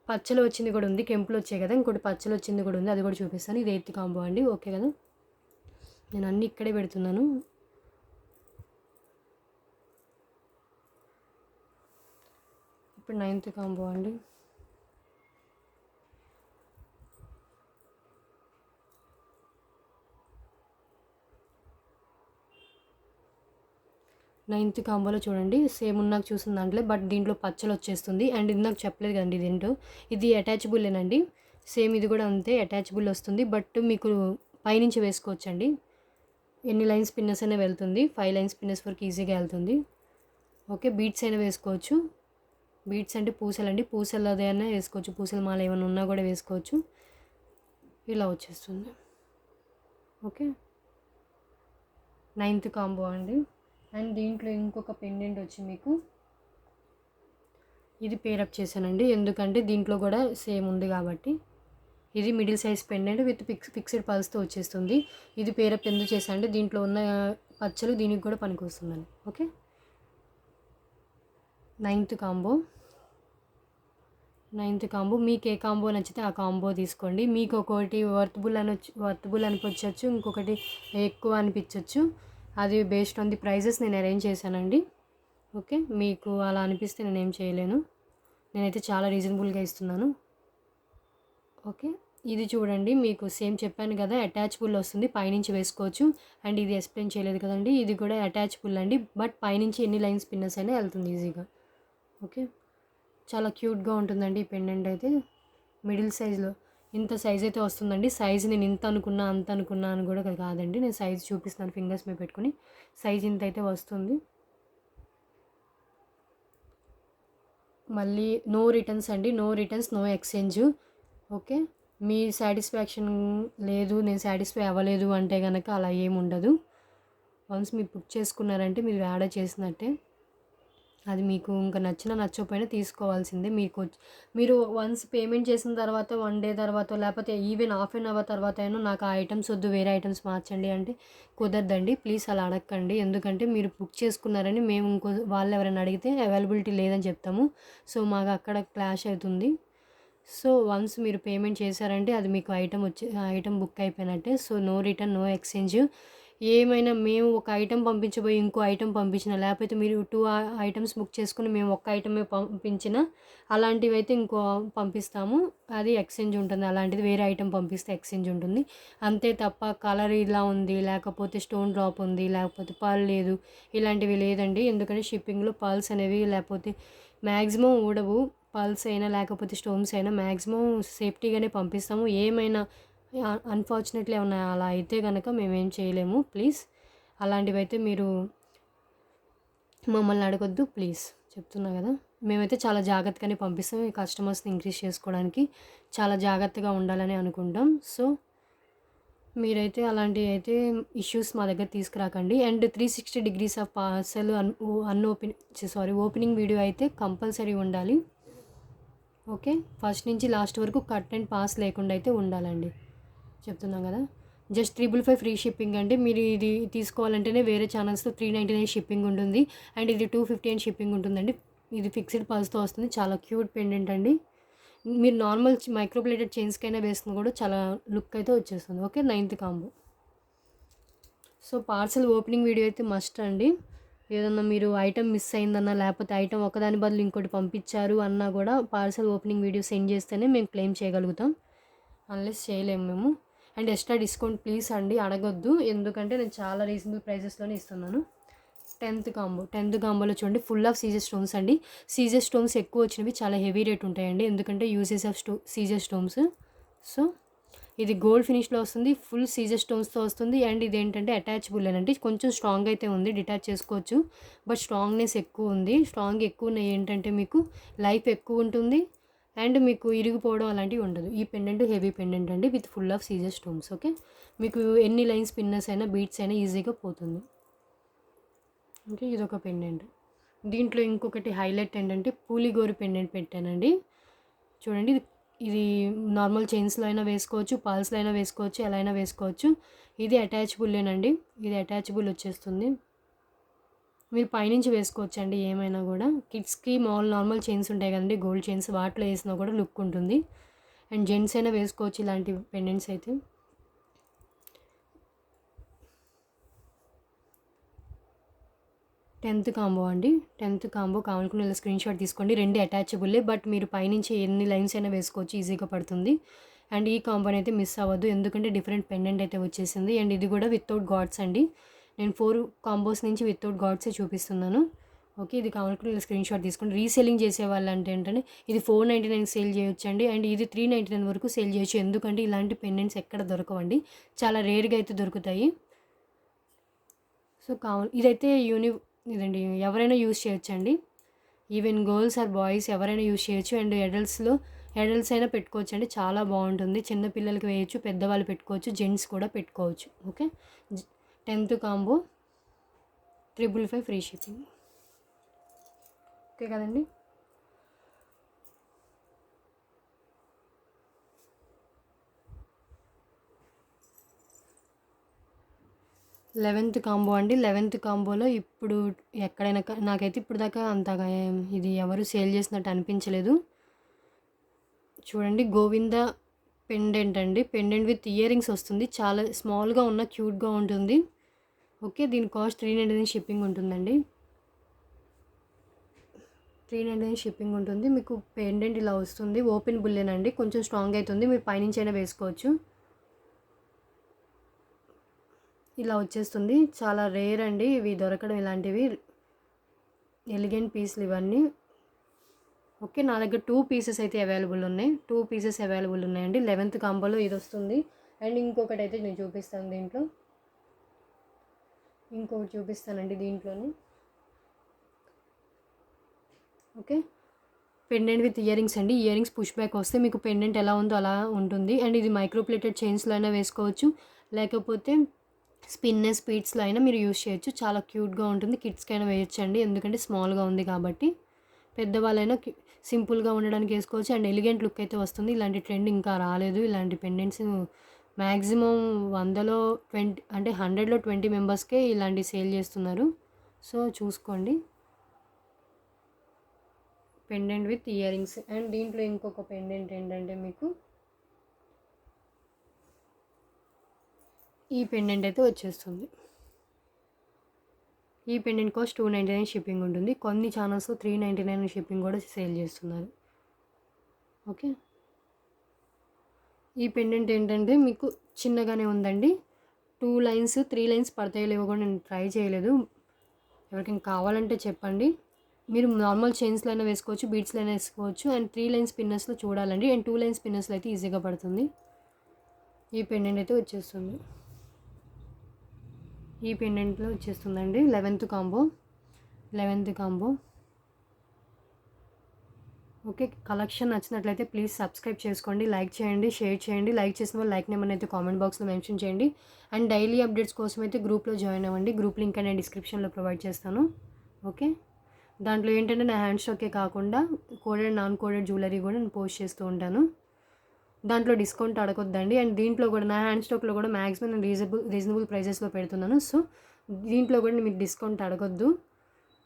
పచ్చలు వచ్చింది కూడా ఉంది. కెంపులు వచ్చాయి కదా. ఇంకోటి పచ్చలు వచ్చింది కూడా ఉంది. అది కూడా చూపిస్తాను. ఇది ఎయిత్ కాంబో అండి. ఓకే కదా. నేను అన్నీ ఇక్కడే పెడుతున్నాను. ఇప్పుడు నైన్త్ కాంబో అండి. నైన్త్ కాంబోలో చూడండి సేమ్ నాకు చూసిన దాంట్లో బట్ దీంట్లో పచ్చలు వచ్చేస్తుంది అండ్ ఇది నాకు చెప్పలేదు కదండి ఇదేంటో. ఇది అటాచబుల్లేనండి. సేమ్ ఇది కూడా అంతే అటాచబుల్ వస్తుంది బట్ మీకు పైనుంచి వేసుకోవచ్చండి. ఎన్ని లైన్స్ పిన్నర్స్ అయినా వెళ్తుంది. 5 లైన్స్ పిన్నర్స్ వరకు ఈజీగా వెళ్తుంది. ఓకే. బీట్స్ అయినా వేసుకోవచ్చు. బీట్స్ అంటే పూసలండి. పూసలదైనా వేసుకోవచ్చు. పూసల మాల ఏమైనా ఉన్నా కూడా వేసుకోవచ్చు. ఇలా వచ్చేస్తుంది. ఓకే. నైన్త్ కాంబో అండి. అండ్ దీంట్లో ఇంకొక పెండెంట్ వచ్చి మీకు ఇది పేరప్ చేశానండి ఎందుకంటే దీంట్లో కూడా సేమ్ ఉంది కాబట్టి. ఇది middle size pendant with fixed పల్స్తో వచ్చేస్తుంది. ఇది పేరప్ ఎందుకు చేశాను అంటే దీంట్లో ఉన్న పచ్చలు దీనికి కూడా పనికి వస్తుందని. ఓకే. నైన్త్ కాంబో మీకు ఏ కాంబో నచ్చితే ఆ కాంబో తీసుకోండి. మీకు ఒకటి వర్తబుల్ అనిపించవచ్చు, ఇంకొకటి ఎక్కువ అనిపించవచ్చు. అది బేస్డ్ ఆన్ ది ప్రైజెస్ నేను అరేంజ్ చేశానండి. ఓకే. మీకు అలా అనిపిస్తే నేనేం చేయలేను. నేనైతే చాలా రీజనబుల్గా ఇస్తున్నాను. ఓకే. ఇది చూడండి మీకు సేమ్ చెప్పాను కదా అటాచబుల్ వస్తుంది. పైనుంచి వేసుకోవచ్చు అండ్ ఇది ఎక్స్ప్లెయిన్ చేయలేదు కదండి. ఇది కూడా అటాచబుల్ అండి బట్ పైనుంచి ఎన్ని లైన్స్ పిన్నర్స్ అయినా వెళ్తుంది ఈజీగా. ఓకే. చాలా క్యూట్గా ఉంటుందండి ఈ పెండెంట్ అయితే. మిడిల్ సైజ్లో ఇంత సైజ్ అయితే వస్తుందండి. సైజ్ నేను ఇంత అనుకున్నా అంత అనుకున్నా అని కూడా కాదండి. నేను సైజ్ చూపిస్తాను ఫింగర్స్ మీద పెట్టుకుని. సైజ్ ఇంత అయితే వస్తుంది. మళ్ళీ నో రిటర్న్స్ అండి, no returns, no exchange. Okay, మీ సాటిస్ఫాక్షన్ లేదు, నేను సాటిస్ఫై అవ్వలేదు అంటే కనుక అలా ఏమి ఉండదు. వన్స్ మీరు బుక్ చేసుకున్నారంటే మీరు ఆర్డర్ చేసినట్టే. అది మీకు ఇంకా నచ్చినా నచ్చకపోయినా తీసుకోవాల్సిందే. మీరు వన్స్ పేమెంట్ చేసిన తర్వాత 1 డే తర్వాత లేకపోతే ఈవెన్ హాఫ్ అన్ అవర్ తర్వాత అయినా నాకు ఆ ఐటమ్స్ వద్దు, వేరే ఐటమ్స్ మార్చండి అంటే కుదరదండి. ప్లీజ్ అలా అడగకండి. ఎందుకంటే మీరు బుక్ చేసుకున్నారని మేము వాళ్ళు ఎవరైనా అడిగితే అవైలబిలిటీ లేదని చెప్తాము. సో మాకు అక్కడ క్లాష్ అవుతుంది. సో వన్స్ మీరు పేమెంట్ చేశారంటే అది మీకు ఐటమ్ బుక్ అయిపోయినట్టే. So no return, no exchange. ఏమైనా మేము ఒక ఐటెం పంపించబోయి ఇంకో ఐటెం పంపించిన, లేకపోతే మీరు 2 ఐటమ్స్ బుక్ చేసుకుని మేము ఒక్క ఐటమే పంపించిన, అలాంటివైతే ఇంకో పంపిస్తాము. అది ఎక్స్చేంజ్ ఉంటుంది. అలాంటిది వేరే ఐటెం పంపిస్తే ఎక్స్చేంజ్ ఉంటుంది. అంతే తప్ప కలర్ ఇలా ఉంది, లేకపోతే స్టోన్ డ్రాప్ ఉంది, లేకపోతే పర్ల్ లేదు, ఇలాంటివి లేదండి. ఎందుకంటే షిప్పింగ్లో పర్ల్స్ అనేవి లేకపోతే మ్యాక్సిమం ఊడవు. పర్ల్స్ అయినా లేకపోతే స్టోన్స్ అయినా మ్యాక్సిమం సేఫ్టీగానే పంపిస్తాము. ఏమైనా అన్ఫార్చునేట్లీ ఏమన్నా అలా అయితే కనుక మేమేం చేయలేము. ప్లీజ్ అలాంటివైతే మీరు మమ్మల్ని అడగొద్దు ప్లీజ్, చెప్తున్నా కదా. మేమైతే చాలా జాగ్రత్తగానే పంపిస్తాం. ఈ కస్టమర్స్ని ఇంక్రీజ్ చేసుకోవడానికి చాలా జాగ్రత్తగా ఉండాలని అనుకుంటాం. సో మీరైతే అలాంటి అయితే ఇష్యూస్ మా దగ్గర తీసుకురాకండి. And 360 degrees of parcel opening video అయితే కంపల్సరీ ఉండాలి. ఓకే, ఫస్ట్ నుంచి లాస్ట్ వరకు కట్ అండ్ పాస్ లేకుండా అయితే ఉండాలండి, చెప్తున్నాం కదా. జస్ట్ 355 ఫ్రీ షిప్పింగ్ అండి. మీరు ఇది తీసుకోవాలంటేనే వేరే ఛానల్స్లో 399 షిప్పింగ్ ఉంటుంది. అండ్ ఇది 250 అని షిప్పింగ్ ఉంటుందండి. ఇది ఫిక్స్డ్ పల్స్తో వస్తుంది. చాలా క్యూట్ పెండెంట్ అండి. మీరు నార్మల్ మైక్రోప్లేటెడ్ చైన్స్కైనా వేసుకుని కూడా చాలా లుక్ అయితే వచ్చేస్తుంది. Okay, 9th combo. So parcel opening video అయితే మస్ట్ అండి. ఏదన్నా మీరు ఐటమ్ మిస్ అయిందన్నా, లేకపోతే ఐటమ్ ఒకదాని బదులు ఇంకోటి పంపించారు అన్నా కూడా పార్సల్ ఓపెనింగ్ వీడియో సెండ్ చేస్తేనే మేము క్లెయిమ్ చేయగలుగుతాం. అన్లెస్ చేయలేము మేము. అండ్ ఎక్స్ట్రా డిస్కౌంట్ ప్లీజ్ అండి అడగొద్దు. ఎందుకంటే నేను చాలా రీజనబుల్ ప్రైజెస్లోనే ఇస్తున్నాను. 10th కాంబోలో చూడండి, ఫుల్ ఆఫ్ సీజర్ స్టోన్స్ అండి. సీజర్ స్టోన్స్ ఎక్కువ వచ్చినవి చాలా హెవీ రేట్ ఉంటాయండి, ఎందుకంటే usage of Caesar stones. So ఇది గోల్డ్ ఫినిష్లో వస్తుంది, ఫుల్ సీజర్ స్టోన్స్తో వస్తుంది. అండ్ ఇది ఏంటంటే అటాచబుల్ అండి, కొంచెం స్ట్రాంగ్ అయితే ఉంది, డిటాచ్ చేసుకోవచ్చు. బట్ స్ట్రాంగ్నెస్ ఎక్కువ ఉంది. స్ట్రాంగ్ ఎక్కువ ఉన్నాయి ఏంటంటే మీకు లైఫ్ ఎక్కువ ఉంటుంది. అండ్ మీకు ఇరిగిపోవడం అలాంటివి ఉండదు. ఈ పెండెంట్ హెవీ పెండెంట్ అండి with full of Caesar stones. Okay, మీకు ఎన్ని లైన్స్ పిన్నర్స్ అయినా బీట్స్ అయినా ఈజీగా పోతుంది. ఓకే, ఇదొక పెండెంట్. దీంట్లో ఇంకొకటి హైలైట్ ఏంటంటే పూలిగోరు పెండెంట్ పెట్టానండి. చూడండి, ఇది నార్మల్ చైన్స్లో అయినా వేసుకోవచ్చు, పాల్స్లో అయినా వేసుకోవచ్చు, ఎలా అయినా వేసుకోవచ్చు. ఇది అటాచబుల్లేనండి. ఇది అటాచబుల్ వచ్చేస్తుంది. మీరు పైనుంచి వేసుకోవచ్చు అండి ఏమైనా కూడా. కిడ్స్కి నార్మల్ చైన్స్ ఉంటాయి కదండి, గోల్డ్ చైన్స్, వాటిలో వేసినా కూడా లుక్ ఉంటుంది. అండ్ జెంట్స్ అయినా వేసుకోవచ్చు ఇలాంటి పెండెంట్స్ అయితే. టెన్త్ కాంబో అండి. 10th కాంబో కావాలనుకున్న ఇలా స్క్రీన్ షాట్ తీసుకోండి. 2 అటాచబుల్లే, బట్ మీరు పైనుంచి ఎన్ని లైన్స్ అయినా వేసుకోవచ్చు, ఈజీగా పడుతుంది. అండ్ ఈ కాంబోని అయితే మిస్ అవ్వద్దు, ఎందుకంటే డిఫరెంట్ పెండెంట్ అయితే వచ్చేసింది. అండ్ ఇది కూడా వితౌట్ గాడ్స్ అండి. నేను 4 కాంబోస్ నుంచి వితౌట్ గాడ్సే చూపిస్తున్నాను. ఓకే, ఇది కావాలనుకున్న ఇలా స్క్రీన్ షాట్ తీసుకోండి. రీసేలింగ్ చేసే వాళ్ళు అంటే ఏంటంటే ఇది 499 సేల్ చేయొచ్చు అండి. అండ్ ఇది 399 వరకు సేల్ చేయొచ్చు, ఎందుకంటే ఇలాంటి పెండెంట్స్ ఎక్కడ దొరకవండి, చాలా రేర్గా అయితే దొరుకుతాయి. సో ఇదైతే ఇదండి ఎవరైనా యూస్ చేయొచ్చండి. ఈవెన్ గర్ల్స్ ఆర్ బాయ్స్ ఎవరైనా యూస్ చేయొచ్చు. అండ్ అడల్ట్స్ అయినా పెట్టుకోవచ్చు అండి, చాలా బాగుంటుంది. చిన్న పిల్లలకి వేయచ్చు, పెద్దవాళ్ళు పెట్టుకోవచ్చు, జెంట్స్ కూడా పెట్టుకోవచ్చు. Okay, 10th combo 355 free shipping. Okay కదండి. 11th కాంబో అండి. 11th కాంబోలో ఇప్పుడు ఎక్కడైనా నాకైతే ఇప్పుడు దాకా అంతగా ఇది ఎవరు సేల్ చేసినట్టు అనిపించలేదు. చూడండి, గోవింద పెండెంట్ అండి. పెండెంట్ విత్ ఇయర్ రింగ్స్ వస్తుంది. చాలా స్మాల్గా ఉన్న క్యూట్గా ఉంటుంది. ఓకే, దీని కాస్ట్ 399 షిప్పింగ్ ఉంటుందండి. 399 షిప్పింగ్ ఉంటుంది. మీకు పెండెంట్ ఇలా వస్తుంది. ఓపెన్ బుల్లేనండి, కొంచెం స్ట్రాంగ్ అవుతుంది. మీరు పైనుంచి అయినా వేసుకోవచ్చు. ఇలా వచ్చేస్తుంది. చాలా రేర్ అండి ఇవి దొరకడం, ఇలాంటివి ఎలిగెంట్ పీస్లు ఇవన్నీ. ఓకే, నా దగ్గర 2 పీసెస్ అయితే అవైలబుల్ ఉన్నాయి. 2 పీసెస్ అవైలబుల్ ఉన్నాయండి. 11th కాంబోలో ఇది వస్తుంది. అండ్ ఇంకొకటి అయితే నేను చూపిస్తాను దీంట్లో. ఇంకొకటి చూపిస్తానండి దీంట్లోనే. Okay, pendant with ear rings అండి. ఇయర్ రింగ్స్ పుష్ బ్యాక్ వస్తే మీకు పెండెంట్ ఎలా ఉందో అలా ఉంటుంది. అండ్ ఇది మైక్రో ప్లేటెడ్ చైన్స్లో అయినా వేసుకోవచ్చు, లేకపోతే స్పిన్నెస్ బీడ్స్లో అయినా మీరు యూస్ చేయొచ్చు. చాలా క్యూట్గా ఉంటుంది. కిడ్స్కైనా వేయొచ్చండి, ఎందుకంటే స్మాల్గా ఉంది కాబట్టి. పెద్దవాళ్ళైనా సింపుల్గా ఉండడానికి వేసుకోవచ్చు అండ్ ఎలిగెంట్ లుక్ అయితే వస్తుంది. ఇలాంటి ట్రెండ్ ఇంకా రాలేదు. ఇలాంటి పెండెంట్స్ మ్యాక్సిమం 100లో 20 అంటే 100లో 20 మెంబర్స్కే ఇలాంటి సేల్ చేస్తున్నారు. సో చూసుకోండి. Pendant with ear rings. And దీంట్లో ఇంకొక పెండెంట్ ఏంటంటే మీకు ఈ పెండెంట్ అయితే వచ్చేస్తుంది. ఈ పెండెంట్ కాస్ట్ 299 షిప్పింగ్ ఉంటుంది. కొన్ని ఛానల్స్లో 399 షిప్పింగ్ కూడా సేల్ చేస్తున్నారు. ఓకే, ఈ పెండెంట్ ఏంటంటే మీకు చిన్నగానే ఉందండి. 2 లైన్స్ 3 లైన్స్ పడతాయో లేవో కూడా నేను ట్రై చేయలేదు. ఎవరికైనా కావాలంటే చెప్పండి. మీరు నార్మల్ చైన్స్లో అయినా వేసుకోవచ్చు, బీడ్స్లో అయినా వేసుకోవచ్చు. అండ్ 3 లైన్స్ పిన్నర్స్లో చూడాలండి. అండ్ 2 లైన్స్ పిన్నర్స్లో అయితే ఈజీగా పడుతుంది. ఈ పెండెంట్ అయితే వచ్చేస్తుంది. ఈ పెండెంట్లో వచ్చేస్తుందండి 11th కాంబో. ఓకే, కలెక్షన్ నచ్చినట్లయితే ప్లీజ్ సబ్స్క్రైబ్ చేసుకోండి, లైక్ చేయండి, షేర్ చేయండి. లైక్ చేసిన వాళ్ళు లైక్ నెంబర్ని అయితే కామెంట్ బాక్స్లో మెన్షన్ చేయండి. అండ్ డైలీ అప్డేట్స్ కోసం అయితే గ్రూప్లో జాయిన్ అవ్వండి. గ్రూప్ లింక్ నేను డిస్క్రిప్షన్లో ప్రొవైడ్ చేస్తాను. ఓకే, దాంట్లో ఏంటంటే నా హ్యాండ్ స్టాకే కాకుండా కోడెడ్ నాన్ కోడెడ్ జ్యువెలరీ కూడా నేను పోస్ట్ చేస్తూ ఉంటాను. దాంట్లో డిస్కౌంట్ అడగొద్దండి. అండ్ దీంట్లో కూడా నా హ్యాండ్ స్టాక్లో కూడా మ్యాక్సిమం నేను రీజనబుల్ ప్రైజెస్లో పెడుతున్నాను. సో దీంట్లో కూడా మీకు డిస్కౌంట్ అడగొద్దు.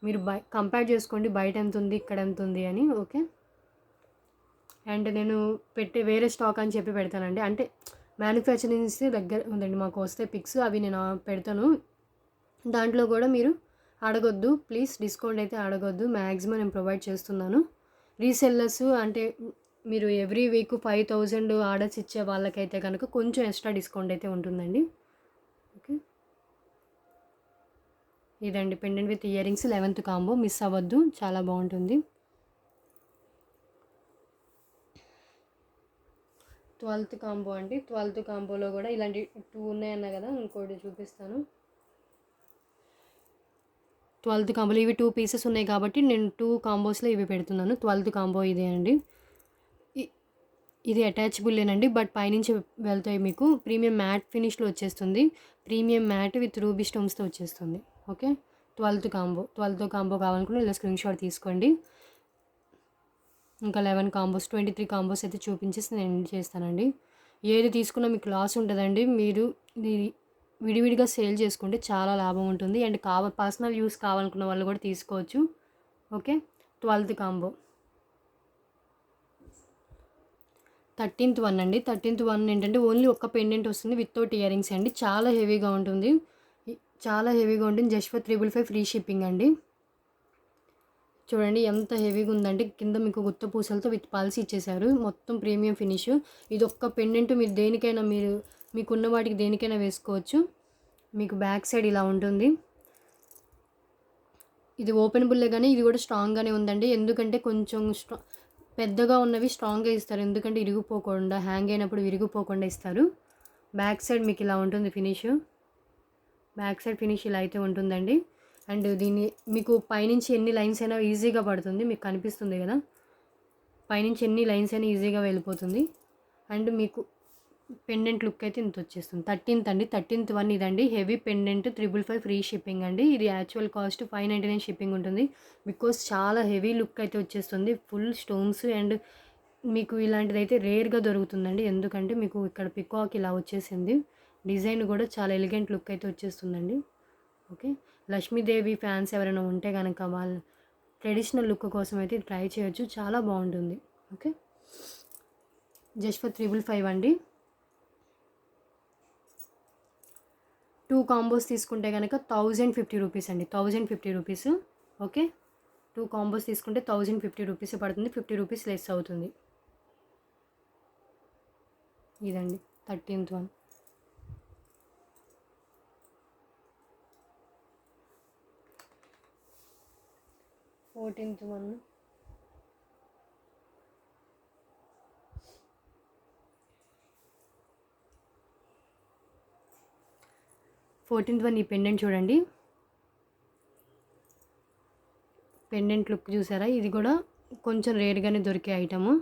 మీరు కంపేర్ చేసుకోండి, బయట ఎంత ఉంది ఇక్కడ ఎంత ఉంది అని. ఓకే, అండ్ నేను వేరే స్టాక్ అని చెప్పి పెడతానండి. అంటే మ్యానుఫ్యాక్చరింగ్స్ దగ్గర ఉందండి, మాకు వస్తే పిక్స్ అవి నేను పెడతాను. దాంట్లో కూడా మీరు అడగొద్దు ప్లీజ్, డిస్కౌంట్ అయితే అడగొద్దు. మ్యాక్సిమం నేను ప్రొవైడ్ చేస్తున్నాను. రీసెల్లర్స్ అంటే మీరు ఎవ్రీ వీక్ 5000 ఆర్డర్స్ ఇచ్చే వాళ్ళకైతే కనుక కొంచెం ఎక్స్ట్రా డిస్కౌంట్ అయితే ఉంటుందండి. ఓకే, ఇదండి pendant with ear rings 11th combo. Miss అవ్వద్దు, చాలా బాగుంటుంది. 12th కాంబో అండి. 12th కాంబోలో కూడా ఇలాంటి 2 ఉన్నాయన్నా కదా, ఇంకోటి చూపిస్తాను. 12th కాంబోలో ఇవి 2 పీసెస్ ఉన్నాయి కాబట్టి నేను 2 కాంబోస్లో ఇవి పెడుతున్నాను. 12th కాంబో ఇదే అండి. ఇది అటాచబుల్లేనండి, బట్ పైనుంచి వెళ్తాయి. మీకు ప్రీమియం మ్యాట్ ఫినిష్లో వచ్చేస్తుంది. ప్రీమియం మ్యాట్ విత్ రూబీ స్టోన్స్తో వచ్చేస్తుంది. ఓకే, 12th కాంబో కావాలనుకుంటే ఇలా స్క్రీన్ షాట్ తీసుకోండి. ఇంకా 11 కాంబోస్ 23 కాంబోస్ అయితే చూపించేసి నేను ఎండ్ చేస్తానండి. ఏది తీసుకున్నా మీకు లాస్ ఉంటుందండి. మీరు విడివిడిగా సేల్ చేసుకుంటే చాలా లాభం ఉంటుంది. అండ్ పర్సనల్ యూస్ కావాలనుకున్న వాళ్ళు కూడా తీసుకోవచ్చు. Okay, 12th combo. 13th one అండి. 13th వన్ ఏంటంటే ఓన్లీ ఒక్క పెండెంట్ వస్తుంది వితౌట్ ఇయర్ రింగ్స్ అండి. చాలా హెవీగా ఉంటుంది, జస్ట్ ఫర్ 355 ఫ్రీ షిప్పింగ్ అండి. చూడండి ఎంత హెవీగా ఉందంటే, కింద మీకు గుత్త పూసలతో విత్ పల్స్ ఇచ్చేసారు. మొత్తం ప్రీమియం ఫినిష్. ఇది ఒక్క పెండెంట్ మీరు దేనికైనా మీకున్న వాటికి దేనికైనా వేసుకోవచ్చు. మీకు బ్యాక్ సైడ్ ఇలా ఉంటుంది. ఇది ఓపెనబుల్లే కానీ ఇది కూడా స్ట్రాంగ్గానే ఉందండి. ఎందుకంటే కొంచెం పెద్దగా ఉన్నవి స్ట్రాంగ్గా ఇస్తారు, ఎందుకంటే ఇరిగిపోకుండా, హ్యాంగ్ అయినప్పుడు విరిగిపోకుండా ఇస్తారు. బ్యాక్ సైడ్ మీకు ఇలా ఉంటుంది ఫినిష్. బ్యాక్ సైడ్ ఫినిష్ ఇలా అయితే ఉంటుందండి. అండ్ దీన్ని మీకు పైనుంచి ఎన్ని లైన్స్ అయినా ఈజీగా పడుతుంది. మీకు కనిపిస్తుంది కదా, పైనుంచి ఎన్ని లైన్స్ అయినా ఈజీగా వెళ్ళిపోతుంది. అండ్ మీకు పెండెంట్ లుక్ అయితే ఇంత వచ్చేస్తుంది. 13th అండి. 13th వన్ ఇదండి. హెవీ పెండెంట్ 355 ఫ్రీ షిప్పింగ్ అండి. ఇది యాక్చువల్ కాస్ట్ 599 షిప్పింగ్ ఉంటుంది. బికాస్ చాలా హెవీ లుక్ అయితే వచ్చేస్తుంది, ఫుల్ స్టోన్స్. అండ్ మీకు ఇలాంటిదైతే రేర్గా దొరుకుతుందండి, ఎందుకంటే మీకు ఇక్కడ పికాక్ ఇలా వచ్చేసింది. డిజైన్ కూడా చాలా ఎలిగెంట్ లుక్ అయితే వచ్చేస్తుందండి. ఓకే, లక్ష్మీదేవి ఫ్యాన్స్ ఎవరైనా ఉంటే కనుక వాళ్ళ ట్రెడిషనల్ లుక్ కోసం అయితే ట్రై చేయొచ్చు, చాలా బాగుంటుంది. ఓకే, జస్ట్ ఫర్ 355 అండి. 2 కాంబోస్ తీసుకుంటే కనుక 1050 రూపీస్ అండి. 1050 రూపీస్. ఓకే, 2 కాంబోస్ తీసుకుంటే 1050 రూపీస్ పడుతుంది. 50 రూపీస్ లెస్ అవుతుంది. ఇదండి 13th one. 14th one. 14th one. ఈ పెండెంట్ చూడండి, పెండెంట్ లుక్ చూసారా? ఇది కూడా కొంచెం రేర్గానే దొరికే ఐటము.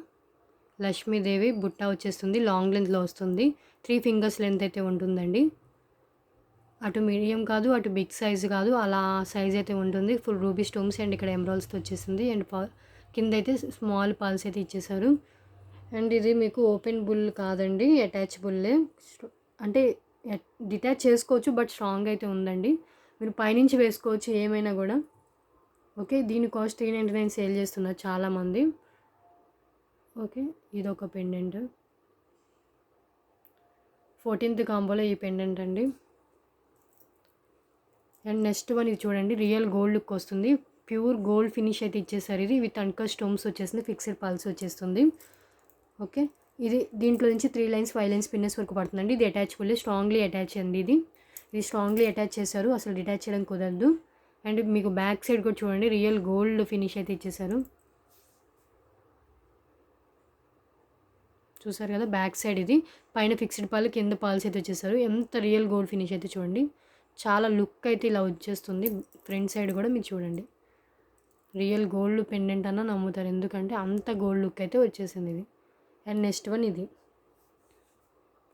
లక్ష్మీదేవి బుట్ట వచ్చేస్తుంది, లాంగ్ లెంత్లో వస్తుంది. 3 ఫింగర్స్ లెంత్ అయితే ఉంటుందండి. అటు మీడియం కాదు, అటు బిగ్ సైజ్ కాదు, అలా సైజ్ అయితే ఉంటుంది. ఫుల్ రూబీ స్టోన్స్ అండ్ ఇక్కడ ఎమరాల్డ్స్తో వచ్చేసింది. అండ్ కింద అయితే స్మాల్ పాల్స్ అయితే ఇచ్చేసారు. అండ్ ఇది మీకు ఓపెన్ బుల్ కాదండి, అటాచ్ బుల్లే. అంటే డిటాచ్ చేసుకోవచ్చు, బట్ స్ట్రాంగ్ అయితే ఉందండి. మీరు పైనుంచి వేసుకోవచ్చు ఏమైనా కూడా. ఓకే, దీని కాస్ట్ 399 సేల్ చేస్తున్నారు చాలామంది. ఓకే, ఇదొక పెండెంట్. 14th కాంబోలో ఈ పెండెంట్ అండి. అండ్ నెక్స్ట్ వన్ ఇది చూడండి, రియల్ గోల్డ్ లుక్ వస్తుంది. ప్యూర్ గోల్డ్ ఫినిష్ అయితే ఇచ్చేసారు. ఇది విత్ అన్కట్ స్టోన్స్ వచ్చేస్తుంది, ఫిక్స్డ్ పల్స్ వచ్చేస్తుంది. ఓకే, ఇది దీంట్లో నుంచి 3 లైన్స్ 5 లైన్స్ పిన్నెస్ వరకు పడుతుందండి. ఇది అటాచబుల్, స్ట్రాంగ్లీ అటాచ్ అండి. ఇది స్ట్రాంగ్లీ అటాచ్ చేశారు, అసలు డిటాచ్ చేయడం కుదరదు. అండ్ మీకు బ్యాక్ సైడ్ కూడా చూడండి, రియల్ గోల్డ్ ఫినిష్ అయితే ఇచ్చేసారు. చూసారు కదా బ్యాక్ సైడ్, ఇది పైన ఫిక్స్డ్ పాల్, కింద పాల్స్ అయితే వచ్చేసారు. ఎంత రియల్ గోల్డ్ ఫినిష్ అయితే చూడండి, చాలా లుక్ అయితే ఇలా వచ్చేస్తుంది. ఫ్రంట్ సైడ్ కూడా మీరు చూడండి, రియల్ గోల్డ్ పెండెంట్ అన్న నమ్ముతారు, ఎందుకంటే అంత గోల్డ్ లుక్ అయితే వచ్చేసింది ఇది. అండ్ నెక్స్ట్ వన్ ఇది.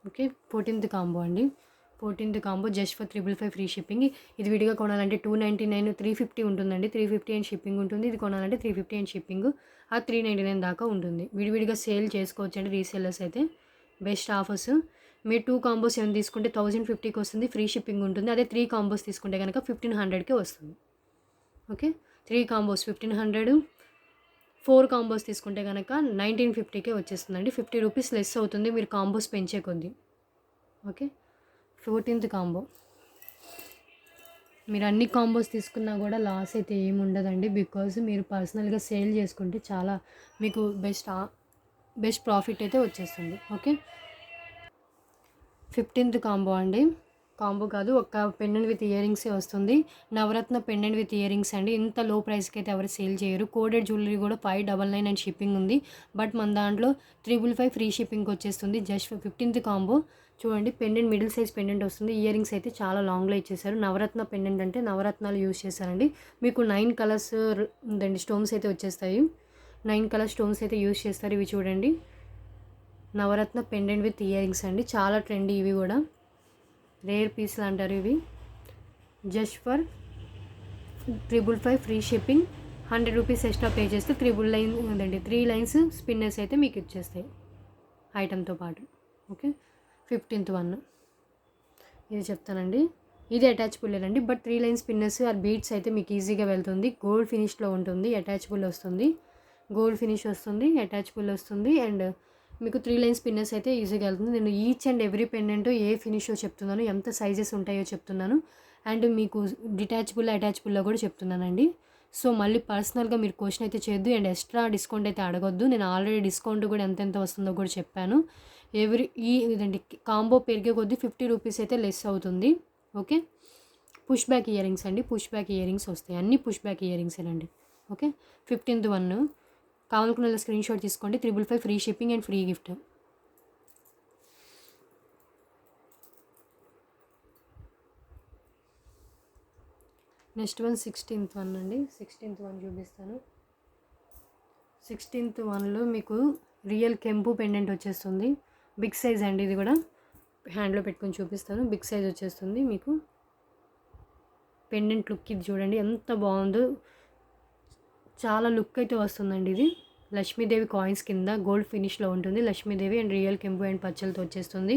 ఓకే, 14th కాంబో అండి. 14th combo just for 555 free shipping. ఇది విడిగా కొనాలంటే 299, 350 ఉంటుందండి. 350 అండ్ షిప్పింగ్ ఉంటుంది. ఇది కొనాలంటే 350 అండ్ షిప్పింగ్, ఆ 399 దాకా ఉంటుంది. విడివిడిగా సేల్ చేసుకోవచ్చు అండి రీసేలర్స్ అయితే. Best offers. మీరు 2 కాంబోస్ ఏమైనా తీసుకుంటే 1050కి వస్తుంది, ఫ్రీ షిప్పింగ్ ఉంటుంది. అదే 3 కాంబోస్ తీసుకుంటే కనుక 1500కే వస్తుంది. ఓకే, 3 కాంబోస్ 1500, 4 కాంబోస్ తీసుకుంటే కనుక 1950కే వచ్చేస్తుందండి. 50 రూపీస్ లెస్ అవుతుంది మీరు కాంబోస్ పెంచే కొద్దీ. Okay, 14th combo. మీరు అన్ని కాంబోస్ తీసుకున్నా కూడా లాస్ అయితే ఏమి ఉండదండి, బికాజ్ మీరు పర్సనల్గా సేల్ చేసుకుంటే చాలా మీకు బెస్ట్ ప్రాఫిట్ అయితే వచ్చేస్తుంది. ఓకే, 15th కాంబో అండి. కాంబో కాదు, ఒక పెండెంట్ విత్ ఇయర్ రింగ్సే వస్తుంది. నవరత్న పెండెంట్ విత్ ఇయర్ రింగ్స్ అండి. ఇంత లో ప్రైస్కి అయితే ఎవరు సేల్ చేయరు. కోడెడ్ జ్యువెలరీ కూడా 599 అండ్ షిప్పింగ్ ఉంది. బట్ మన దాంట్లో 355 ఫ్రీ షిప్పింగ్కి వచ్చేస్తుంది. Just 15th combo. చూడండి, పెండెంట్ మిడిల్ సైజ్ పెండెంట్ వస్తుంది. ఇయర్ రింగ్స్ అయితే చాలా లాంగ్లో ఇచ్చేసారు. నవరత్న పెండెంట్ అంటే నవరత్నాలు యూజ్ చేశారండి. మీకు 9 కలర్స్ ఉందండి, స్టోన్స్ అయితే వచ్చేస్తాయి. 9 కలర్ స్టోన్స్ అయితే యూజ్ చేస్తారు. ఇవి చూడండి, నవరత్న పెండెంట్ విత్ ఇయర్ రింగ్స్ అండి. చాలా ట్రెండీ, ఇవి కూడా రేర్ పీస్లు అంటారు ఇవి. Just for 555 free shipping. 100 rupees extra pay చేస్తే 3 లైన్స్ స్పిన్నర్స్ అయితే మీకు ఇచ్చేస్తాయి ఐటెంతో పాటు. ఓకే, 15th వన్ ఇది చెప్తానండి. ఇది అటాచబుల్ అండి, but 3 lines spinners or beads అయితే మీకు ఈజీగా వెళ్తుంది. గోల్డ్ ఫినిష్లో ఉంటుంది, అటాచబుల్ వస్తుంది, గోల్డ్ ఫినిష్ వస్తుంది, అటాచబుల్ వస్తుంది. అండ్ మీకు 3 లైన్స్ పిన్నెస్ అయితే ఈజీగా వెళ్తుంది. నేను ఈచ్ అండ్ ఎవ్రీ పెండెంట్ ఏ ఫినిషో చెప్తున్నాను, ఎంత సైజెస్ ఉంటాయో చెప్తున్నాను. అండ్ మీకు డిటాచబుల్ అటాచబుల్లో కూడా చెప్తున్నానండి. సో మళ్ళీ పర్సనల్గా మీరు క్వశ్చన్ అయితే చేయొద్దు, అండ్ ఎక్స్ట్రా డిస్కౌంట్ అయితే అడగొద్దు. నేను ఆల్రెడీ డిస్కౌంట్ కూడా ఎంత వస్తుందో కూడా చెప్పాను. ఇదండి కాంబో పెరిగే కొద్దీ 50 రూపీస్ అయితే లెస్ అవుతుంది. Okay, push back ear rings అండి. పుష్ బ్యాక్ ఇయర్ రింగ్స్ వస్తాయి, అన్ని పుష్ బ్యాక్ ఇయర్ రింగ్సేనండి. Okay, 15th one. కావాలనుకున్న స్క్రీన్ షాట్ తీసుకోండి. 555 free shipping and free gift. Next one 16th one అండి. 16th వన్ చూపిస్తాను. 16th వన్లో మీకు రియల్ కెంపు పెండెంట్ వచ్చేస్తుంది. బిగ్ సైజ్ అండి, ఇది కూడా హ్యాండ్లో పెట్టుకొని చూపిస్తాను. బిగ్ సైజ్ వచ్చేస్తుంది మీకు. పెండెంట్ లుక్ ఇది చూడండి ఎంత బాగుందో, చాలా లుక్ అయితే వస్తుందండి. ఇది లక్ష్మీదేవి కాయిన్స్ కింద గోల్డ్ ఫినిష్లో ఉంటుంది. లక్ష్మీదేవి అండ్ రియల్ కెంపు అండ్ పచ్చలతో వచ్చేస్తుంది.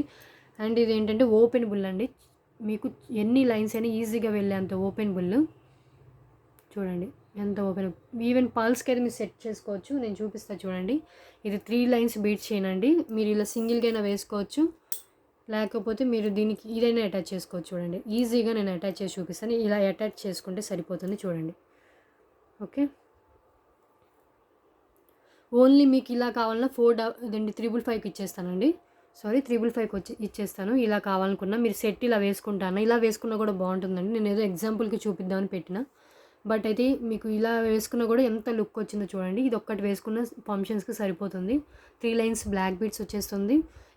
అండ్ ఇది ఏంటంటే ఓపెన్ బుల్ అండి. మీకు ఎన్ని లైన్స్ అయినా ఈజీగా వెళ్ళేంత ఓపెన్ బుల్. చూడండి ఎంత ఓపెన్, ఈవెన్ పల్స్కి అయితే మీరు సెట్ చేసుకోవచ్చు. నేను చూపిస్తాను చూడండి. ఇది 3 లైన్స్ బీట్ చేయనండి. మీరు ఇలా సింగిల్గా అయినా వేసుకోవచ్చు, లేకపోతే మీరు దీనికి ఇదైనా అటాచ్ చేసుకోవచ్చు. చూడండి, ఈజీగా నేను అటాచ్ చేసి చూపిస్తాను. ఇలా అటాచ్ చేసుకుంటే సరిపోతుంది. చూడండి. ఓకే, ఓన్లీ మీకు ఇలా కావాలన్నా 355కి ఇచ్చేస్తానండి. సారీ, 355కి వచ్చి ఇచ్చేస్తాను. ఇలా కావాలనుకున్నా మీరు సెట్ ఇలా వేసుకుంటాను, ఇలా వేసుకున్నా కూడా బాగుంటుందండి. నేను ఏదో ఎగ్జాంపుల్కి చూపిద్దామని పెట్టిన, బట్ అయితే మీకు ఇలా వేసుకున్నా కూడా ఎంత లుక్ వచ్చిందో చూడండి. ఇది ఒక్కటి వేసుకున్న ఫంక్షన్స్కి సరిపోతుంది. 3 లైన్స్ బ్లాక్ బీట్స్ వచ్చేస్తుంది.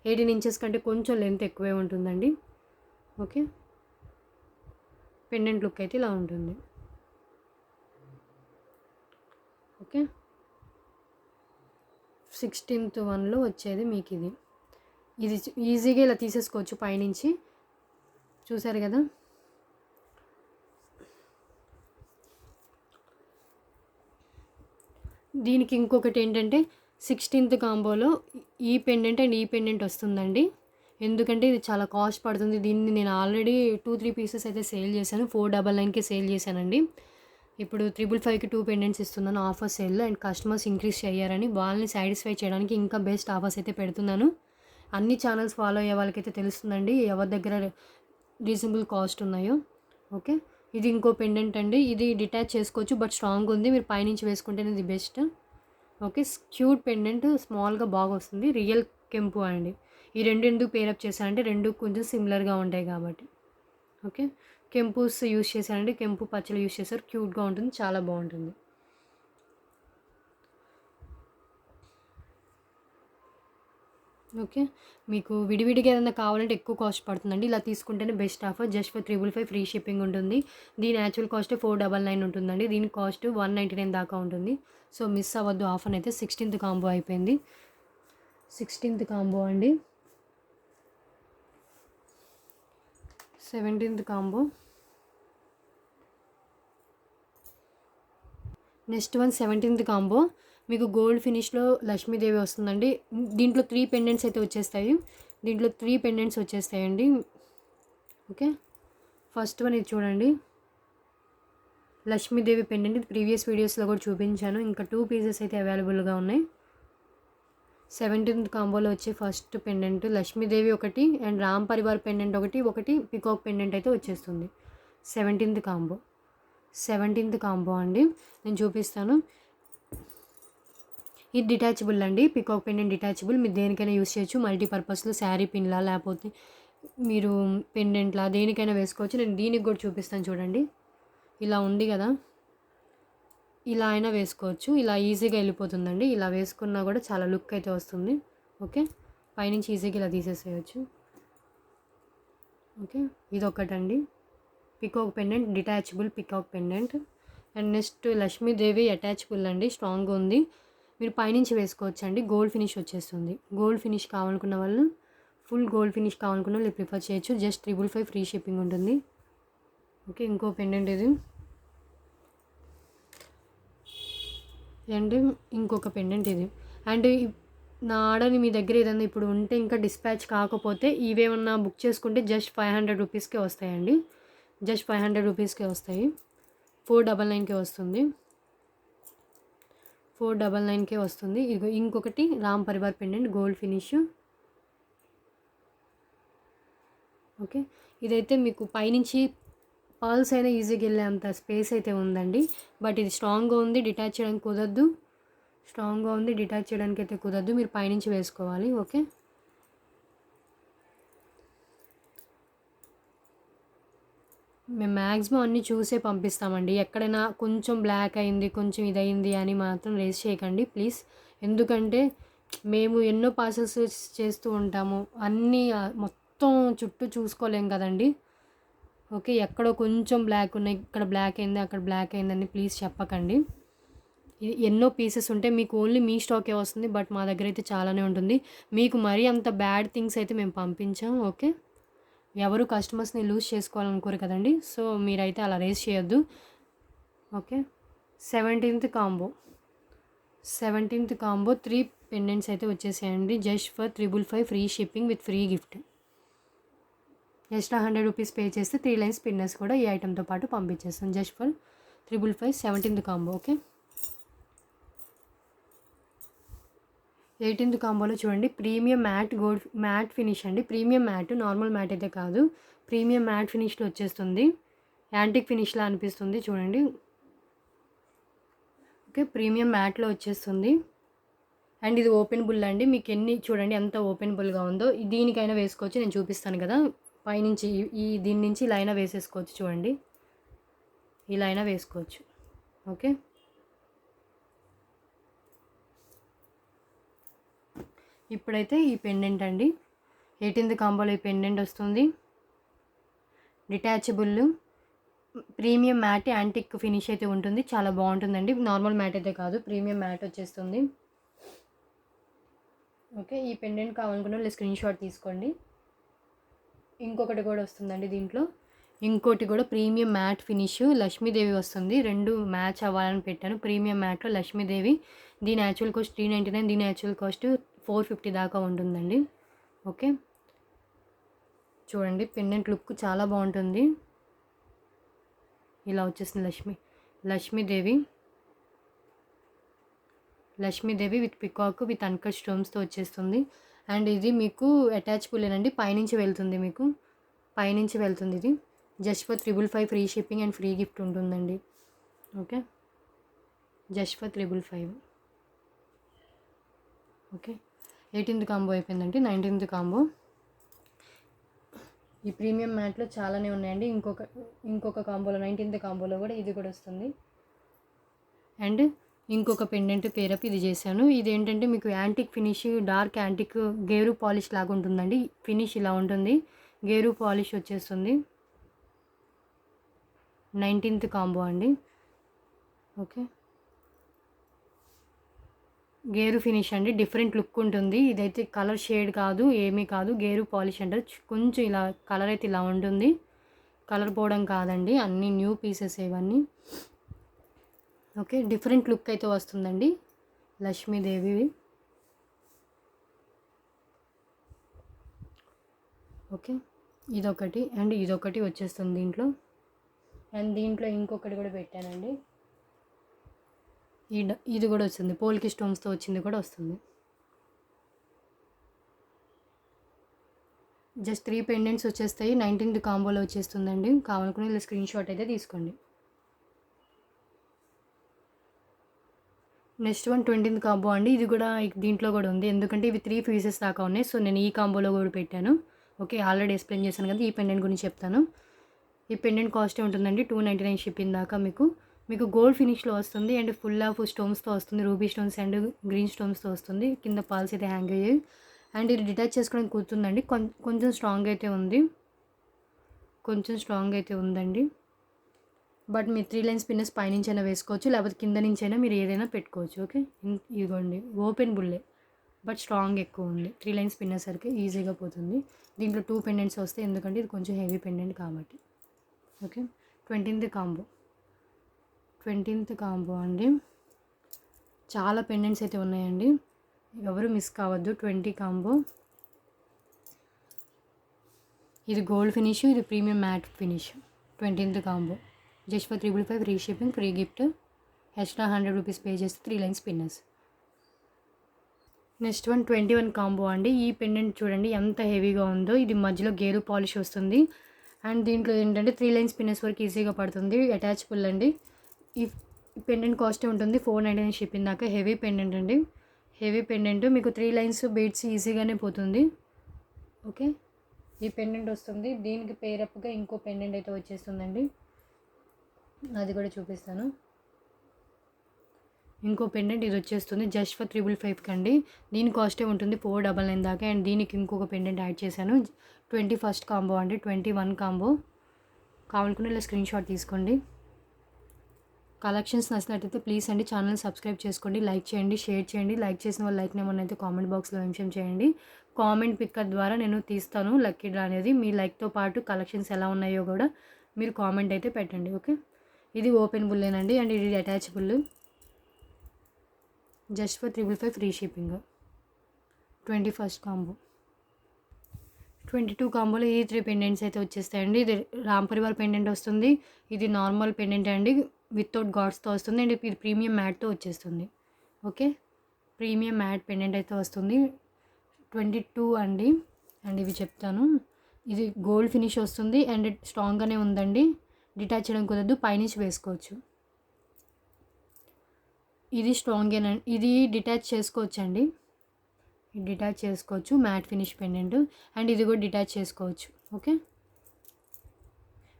18 ఇంచెస్ కంటే కొంచెం లెంత్ ఎక్కువే ఉంటుందండి. ఓకే, పెండెంట్ లుక్ అయితే ఇలా ఉంటుంది. ఓకే, 16th వన్లో వచ్చేది మీకు ఇది. ఇది ఈజీగా ఇలా తీసేసుకోవచ్చు పైనుంచి. చూసారు కదా. దీనికి ఇంకొకటి ఏంటంటే 16th కాంబోలో ఈ పెండెంట్ అండ్ ఈ పెండెంట్ వస్తుందండి. ఎందుకంటే ఇది చాలా కాస్ట్ పడుతుంది. దీన్ని నేను ఆల్రెడీ 2-3 పీసెస్ అయితే సేల్ చేశాను. 499కి సేల్ చేశానండి. ఇప్పుడు 555కి 2 పెండెంట్స్ ఇస్తున్నాను ఆఫర్ సేల్లో. అండ్ కస్టమర్స్ ఇంక్రీజ్ అయ్యారని వాళ్ళని సాటిస్ఫై చేయడానికి ఇంకా బెస్ట్ ఆఫర్స్ అయితే పెడుతున్నాను. అన్ని ఛానల్స్ ఫాలో అయ్యే వాళ్ళకైతే తెలుస్తుందండి ఎవరి దగ్గర రీజనబుల్ కాస్ట్ ఉన్నాయో. ఓకే, ఇది ఇంకో పెండెంట్ అండి. ఇది డిటాచ్ చేసుకోవచ్చు బట్ స్ట్రాంగ్ ఉంది. మీరు పైనుంచి వేసుకుంటేనే ఇది బెస్ట్. ఓకే, క్యూట్ పెండెంట్ స్మాల్గా బాగా వస్తుంది. రియల్ కెంపు అండి. ఈ రెండు ఎందుకు పేరప్ చేశానంటే రెండు కొంచెం సిమిలర్గా ఉంటాయి కాబట్టి. ఓకే, కెంపుస్ యూస్ చేశానండి. కెంపు పచ్చలు యూస్ చేశారు. క్యూట్గా ఉంటుంది, చాలా బాగుంటుంది. ఓకే, మీకు విడివిడిగా ఏదైనా కావాలంటే ఎక్కువ కాస్ట్ పడుతుందండి. ఇలా తీసుకుంటేనే best offer. Just for 555 free shipping ఉంటుంది. దీని యాక్చువల్ కాస్ట్ 499 ఉంటుందండి. దీని కాస్ట్ 199 దాకా ఉంటుంది. సో మిస్ అవ్వద్దు ఆఫర్ అయితే. 16th కాంబో అయిపోయింది. 16th కాంబో అండి. 17th combo. Next one 17th combo. మీకు గోల్డ్ ఫినిష్లో లక్ష్మీదేవి వస్తుందండి. దీంట్లో 3 పెండెంట్స్ అయితే వచ్చేస్తాయి. దీంట్లో 3 పెండెంట్స్ వచ్చేస్తాయండి. ఓకే, ఫస్ట్ వన్ ఇది చూడండి, లక్ష్మీదేవి పెండెంట్. ఇది ప్రీవియస్ వీడియోస్లో కూడా చూపించాను. ఇంకా 2 పీసెస్ అయితే అవైలబుల్గా ఉన్నాయి. 17th కాంబోలో వచ్చే ఫస్ట్ పెండెంట్ లక్ష్మీదేవి ఒకటి అండ్ రామ్ పరివార్ పెండెంట్ ఒకటి పికాక్ పెండెంట్ అయితే వచ్చేస్తుంది. 17th combo. 17th కాంబో అండి నేను చూపిస్తాను. ఇది డిటాచబుల్ అండి. Peacock pendant detachable. మీరు దేనికైనా యూస్ చేయొచ్చు. మల్టీపర్పస్లో శారీ పిన్లా లేకపోతే మీరు పెండెంట్లా దేనికైనా వేసుకోవచ్చు. నేను దీనికి కూడా చూపిస్తాను చూడండి. ఇలా ఉంది కదా, ఇలా అయినా వేసుకోవచ్చు. ఇలా ఈజీగా వెళ్ళిపోతుందండి. ఇలా వేసుకున్నా కూడా చాలా లుక్ అయితే వస్తుంది. ఓకే, పైనుంచి ఈజీగా ఇలా తీసేసేయచ్చు. ఓకే, ఇది ఒకటండి peacock pendant, detachable peacock pendant. And next Lakshmidevi attachable అండి, స్ట్రాంగ్గా ఉంది. మీరు పైనుంచి వేసుకోవచ్చు అండి. గోల్డ్ ఫినిష్ వచ్చేస్తుంది. గోల్డ్ ఫినిష్ కావాలనుకున్న వాళ్ళు, ఫుల్ గోల్డ్ ఫినిష్ కావాలనుకున్న వాళ్ళు ప్రిఫర్ చేయొచ్చు. జస్ట్ 555 ఫ్రీ షిప్పింగ్ ఉంటుంది. ఓకే, ఇంకో పెండెంట్ ఇది. అండ్ ఇంకొక పెండెంట్ ఇది. అండ్ నా ఆర్డర్ని మీ దగ్గర ఏదైనా ఇప్పుడు ఉంటే ఇంకా డిస్పాచ్ కాకపోతే ఇవేమన్నా బుక్ చేసుకుంటే జస్ట్ 500 రూపీస్కే వస్తాయండి. జస్ట్ 500 రూపీస్కే వస్తాయి. 499కే వస్తుంది. 499కే వస్తుంది. ఇది ఇంకొకటి Ram Parivar pendant gold finish. Okay, ఇదైతే మీకు పైనుంచి పర్ల్స్ అయినా ఈజీగా వెళ్ళే అంత స్పేస్ అయితే ఉందండి. బట్ ఇది స్ట్రాంగ్గా ఉంది, డిటాచ్ చేయడానికి కుదరదు. స్ట్రాంగ్గా ఉంది, డిటాచ్ చేయడానికి అయితే కుదరదు. మీరు పైనుంచి వేసుకోవాలి. ఓకే, మేము మ్యాక్సిమం అన్నీ చూసే పంపిస్తామండి. ఎక్కడైనా కొంచెం బ్లాక్ అయింది, కొంచెం ఇదయింది అని మాత్రం రేస్ చేయకండి ప్లీజ్. ఎందుకంటే మేము ఎన్నో పార్సల్స్ చేస్తూ ఉంటాము. అన్నీ మొత్తం చుట్టూ చూసుకోలేం కదండి. ఓకే, ఎక్కడో కొంచెం బ్లాక్ ఉన్నాయి, ఇక్కడ బ్లాక్ అయింది, అక్కడ బ్లాక్ అయిందని ప్లీజ్ చెప్పకండి. ఎన్నో పీసెస్ ఉంటే మీకు ఓన్లీ మీ స్టాకే వస్తుంది. బట్ మా దగ్గర అయితే చాలానే ఉంటుంది. మీకు మరీ అంత బ్యాడ్ థింగ్స్ అయితే మేము పంపించాం. ఓకే, ఎవరు కస్టమర్స్ని లూజ్ చేసుకోవాలనుకోరు కదండి. సో మీరైతే అలా రేస్ చేయొద్దు. Okay, 17th combo. 17th combo 3 pendants అయితే వచ్చేసాయండి. Just for 555 free shipping with free gift. Extra 100 rupees pay చేస్తే 3 లైన్స్ పిన్నర్స్ కూడా ఈ ఐటెంతో పాటు పంపించేస్తాం. Just for 555 17th combo. Okay, 18th కాంబోలో చూడండి, premium matte gold matte finish అండి. ప్రీమియం మ్యాట్, నార్మల్ మ్యాట్ అయితే కాదు. ప్రీమియం మ్యాట్ ఫినిష్లో వచ్చేస్తుంది. యాంటిక్ ఫినిష్లా అనిపిస్తుంది చూడండి. ఓకే, ప్రీమియం మ్యాట్లో వచ్చేస్తుంది. అండ్ ఇది ఓపెనబుల్ అండి. మీకు ఎన్ని చూడండి ఎంత ఓపెనబుల్గా ఉందో. దీనికైనా వేసుకోవచ్చు, నేను చూపిస్తాను కదా. పైనుంచి దీని నుంచి ఇలా అయినా వేసేసుకోవచ్చు చూడండి. ఇలా అయినా వేసుకోవచ్చు. ఓకే, ఇప్పుడైతే ఈ పెండెంట్ అండి. 18th కాంబోలో ఈ పెండెంట్ వస్తుంది. Detachable premium matte antique finish అయితే ఉంటుంది. చాలా బాగుంటుందండి. నార్మల్ మ్యాట్ అయితే కాదు, ప్రీమియం మ్యాట్ వచ్చేస్తుంది. ఓకే, ఈ పెండెంట్ కావాలనుకున్న వాళ్ళు స్క్రీన్ షాట్ తీసుకోండి. ఇంకొకటి కూడా వస్తుందండి దీంట్లో. ఇంకోటి కూడా ప్రీమియం మ్యాట్ ఫినిష్ లక్ష్మీదేవి వస్తుంది. 2 మ్యాచ్ అవ్వాలని పెట్టాను. ప్రీమియం మ్యాట్లో లక్ష్మీదేవి. దీని యాక్చువల్ కాస్ట్ 399, దీని యాక్చువల్ కాస్ట్ 450 దాకా ఉంటుందండి. ఓకే, చూడండి పెండెంట్ లుక్ చాలా బాగుంటుంది. ఇలా వచ్చేసింది Lakshmidevi with peacock with uncut స్టోన్స్తో వచ్చేస్తుంది. అండ్ ఇది మీకు అటాచబులేనండి, పైనుంచి వెళ్తుంది ఇది. Just for 555 free shipping and free gift ఉంటుందండి. Okay, just for 555. Okay, 18th combo అయిపోయిందండి. 19th combo. ఈ ప్రీమియం మ్యాట్లో చాలానే ఉన్నాయండి. ఇంకొక కాంబోలో 19th కాంబోలో కూడా ఇది కూడా వస్తుంది. అండ్ ఇంకొక పెండెంట్ పేరప్ ఇది చేశాను. ఇది ఏంటంటే మీకు antique finish, dark antique gear polish లాగా ఉంటుందండి. ఫినిష్ ఇలా ఉంటుంది, గేరు పాలిష్ వచ్చేస్తుంది. 19th కాంబో అండి. ఓకే, గేరు ఫినిష్ అండి, డిఫరెంట్ లుక్ ఉంటుంది. ఇదైతే కలర్ షేడ్ కాదు, ఏమీ కాదు, గేరు పాలిష్ అంటారు. కొంచెం ఇలా కలర్ అయితే ఇలా ఉంటుంది, కలర్ పోవడం కాదండి, అన్నీ న్యూ పీసెస్ ఇవన్నీ. ఓకే, డిఫరెంట్ లుక్ అయితే వస్తుందండి లక్ష్మీదేవి. ఓకే, ఇదొకటి అండ్ ఇదొకటి వచ్చేస్తుంది దీంట్లో. అండ్ దీంట్లో ఇంకొకటి కూడా పెట్టానండి. ఇది కూడా వస్తుంది, పోల్కి స్టోన్స్తో వచ్చింది కూడా వస్తుంది. జస్ట్ 3 పెండెంట్స్ వచ్చేస్తాయి. 19th కాంబోలో వచ్చేస్తుందండి. కావాలనుకుని ఇలా స్క్రీన్ షాట్ అయితే తీసుకోండి. నెక్స్ట్ వన్ 20th కాంబో అండి. ఇది కూడా దీంట్లో కూడా ఉంది, ఎందుకంటే ఇవి 3 పీసెస్ దాకా ఉన్నాయి. సో నేను ఈ కాంబోలో కూడా పెట్టాను. ఓకే, ఆల్రెడీ ఎక్స్ప్లెయిన్ చేశాను కదా. ఈ పెండెంట్ గురించి చెప్తాను. ఈ పెండెంట్ కాస్ట్ ఉంటుందండి 299 షిప్పింగ్ దాకా. మీకు గోల్డ్ ఫినిష్లో వస్తుంది అండ్ ఫుల్ ఆఫ్ స్టోన్స్తో వస్తుంది, రూబీ స్టోన్స్ అండ్ గ్రీన్ స్టోన్స్తో వస్తుంది. కింద పాల్స్ అయితే హ్యాంగ్ అయ్యాయి. అండ్ ఇది డిటాచ్ చేసుకోవడానికి కూర్చుందండి. కొంచెం స్ట్రాంగ్ అయితే ఉందండి. బట్ మీరు 3 లైన్స్ పిన్నెస్ పైనుంచి అయినా వేసుకోవచ్చు, లేకపోతే కింద నుంచి అయినా మీరు ఏదైనా పెట్టుకోవచ్చు. ఓకే, ఇదిగోండి ఓపెన్ బుల్లే, బట్ స్ట్రాంగ్ ఎక్కువ ఉంది. 3 లైన్స్ పిన్నేసరికి ఈజీగా పోతుంది. దీంట్లో 2 పెండెంట్స్ వస్తాయి, ఎందుకంటే ఇది కొంచెం హెవీ పెండెంట్ కాబట్టి. ఓకే, 20th కాంబో అండి. చాలా పెండెంట్స్ అయితే ఉన్నాయండి, ఎవరు మిస్ కావద్దు. 20 కాంబో. ఇది గోల్డ్ ఫినిష్, ఇది premium matte finish. 20th combo just for 355 free shipping, free gift. Extra 100 rupees pay చేస్తే 3 లైన్స్ పిన్నర్స్. నెక్స్ట్ వన్ 21 కాంబో అండి. ఈ పెండెంట్ చూడండి ఎంత హెవీగా ఉందో. ఇది మధ్యలో గేరు పాలిష్ వస్తుంది అండ్ దీంట్లో ఏంటంటే 3 లైన్స్ పిన్నర్స్ వరకు ఈజీగా పడుతుంది. అటాచబుల్ అండి. ఈ పెండెంట్ కాస్ట్ ఉంటుంది 499 షిప్పింగ్ దాకా. హెవీ పెండెంట్ అండి, హెవీ పెండెంట్. మీకు 3 లైన్స్ బీడ్స్ ఈజీగానే పోతుంది. ఓకే, ఈ పెండెంట్ వస్తుంది. దీనికి పేరప్గా ఇంకో పెండెంట్ అయితే వచ్చేస్తుందండి, అది కూడా చూపిస్తాను. ఇంకో పెండెంట్ ఇది వచ్చేస్తుంది జస్ట్ ఫర్ 355 కండి. దీని కాస్టే ఉంటుంది 499 దాకా. అండ్ దీనికి ఇంకొక పెండెంట్ యాడ్ చేశాను. 21st కాంబో అండి. 21 కాంబో కావాలనుకున్న ఇలా స్క్రీన్ షాట్ తీసుకోండి. కలెక్షన్స్ నచ్చినట్టయితే ప్లీజ్ అండి ఛానల్ సబ్స్క్రైబ్ చేసుకోండి, లైక్ చేయండి, షేర్ చేయండి. లైక్ చేసిన వాళ్ళు లైక్ నేమ్ అయితే కామెంట్ బాక్స్లో మెన్షన్ చేయండి. కామెంట్ పిక్కర్ ద్వారా నేను తీస్తాను లక్కీ డ్రా అనేది. మీ లైక్తో పాటు కలెక్షన్స్ ఎలా ఉన్నాయో కూడా మీరు కామెంట్ అయితే పెట్టండి. ఓకే, ఇది ఓపెన్ బుల్లేనండి అండ్ ఇది attachable. Just for 355 free shipping. 21st combo. 22 కాంబోలో ఈ 3 పెండెంట్స్ అయితే వచ్చేస్తాయండి. ఇది రామ్ పరివార్ పెండెంట్ వస్తుంది, ఇది నార్మల్ పెండెంట్ అండి వితౌట్ గాడ్స్తో వస్తుంది అండ్ ఇది ప్రీమియం మ్యాట్తో వచ్చేస్తుంది. ఓకే, ప్రీమియం మ్యాట్ పెండెంట్ అయితే వస్తుంది. 22 అండి. అండ్ ఇవి చెప్తాను. ఇది గోల్డ్ ఫినిష్ వస్తుంది అండ్ స్ట్రాంగ్గానే ఉందండి, డిటాచ్ చేయడం కుదరదు, పైనుంచి వేసుకోవచ్చు. ఇది స్ట్రాంగేనండి, ఇది డిటాచ్ చేసుకోవచ్చండి, డిటాచ్ చేసుకోవచ్చు. మ్యాట్ ఫినిష్ పెండెంట్ అండ్ ఇది కూడా డిటాచ్ చేసుకోవచ్చు. ఓకే,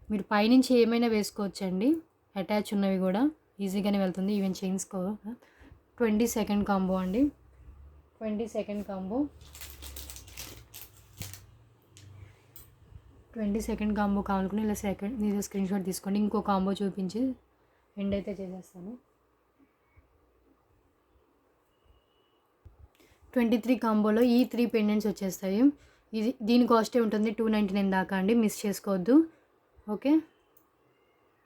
మీరు పైనుంచి ఏమైనా వేసుకోవచ్చండి, అటాచ్ ఉన్నవి కూడా ఈజీగానే వెళ్తుంది, ఈవెన్ చైన్స్కో. 22nd కాంబో అండి. 22nd combo. 22nd కాంబో కావాలనుకుని ఇలా ఇది స్క్రీన్ షాట్ తీసుకోండి. ఇంకో కాంబో చూపించి ఎండ్ అయితే చేసేస్తాను. 23 కాంబోలో ఈ 3 పెండెంట్స్ వచ్చేస్తాయి. దీని కాస్టే ఉంటుంది 299 దాకా అండి, మిస్ చేసుకోవద్దు. ఓకే,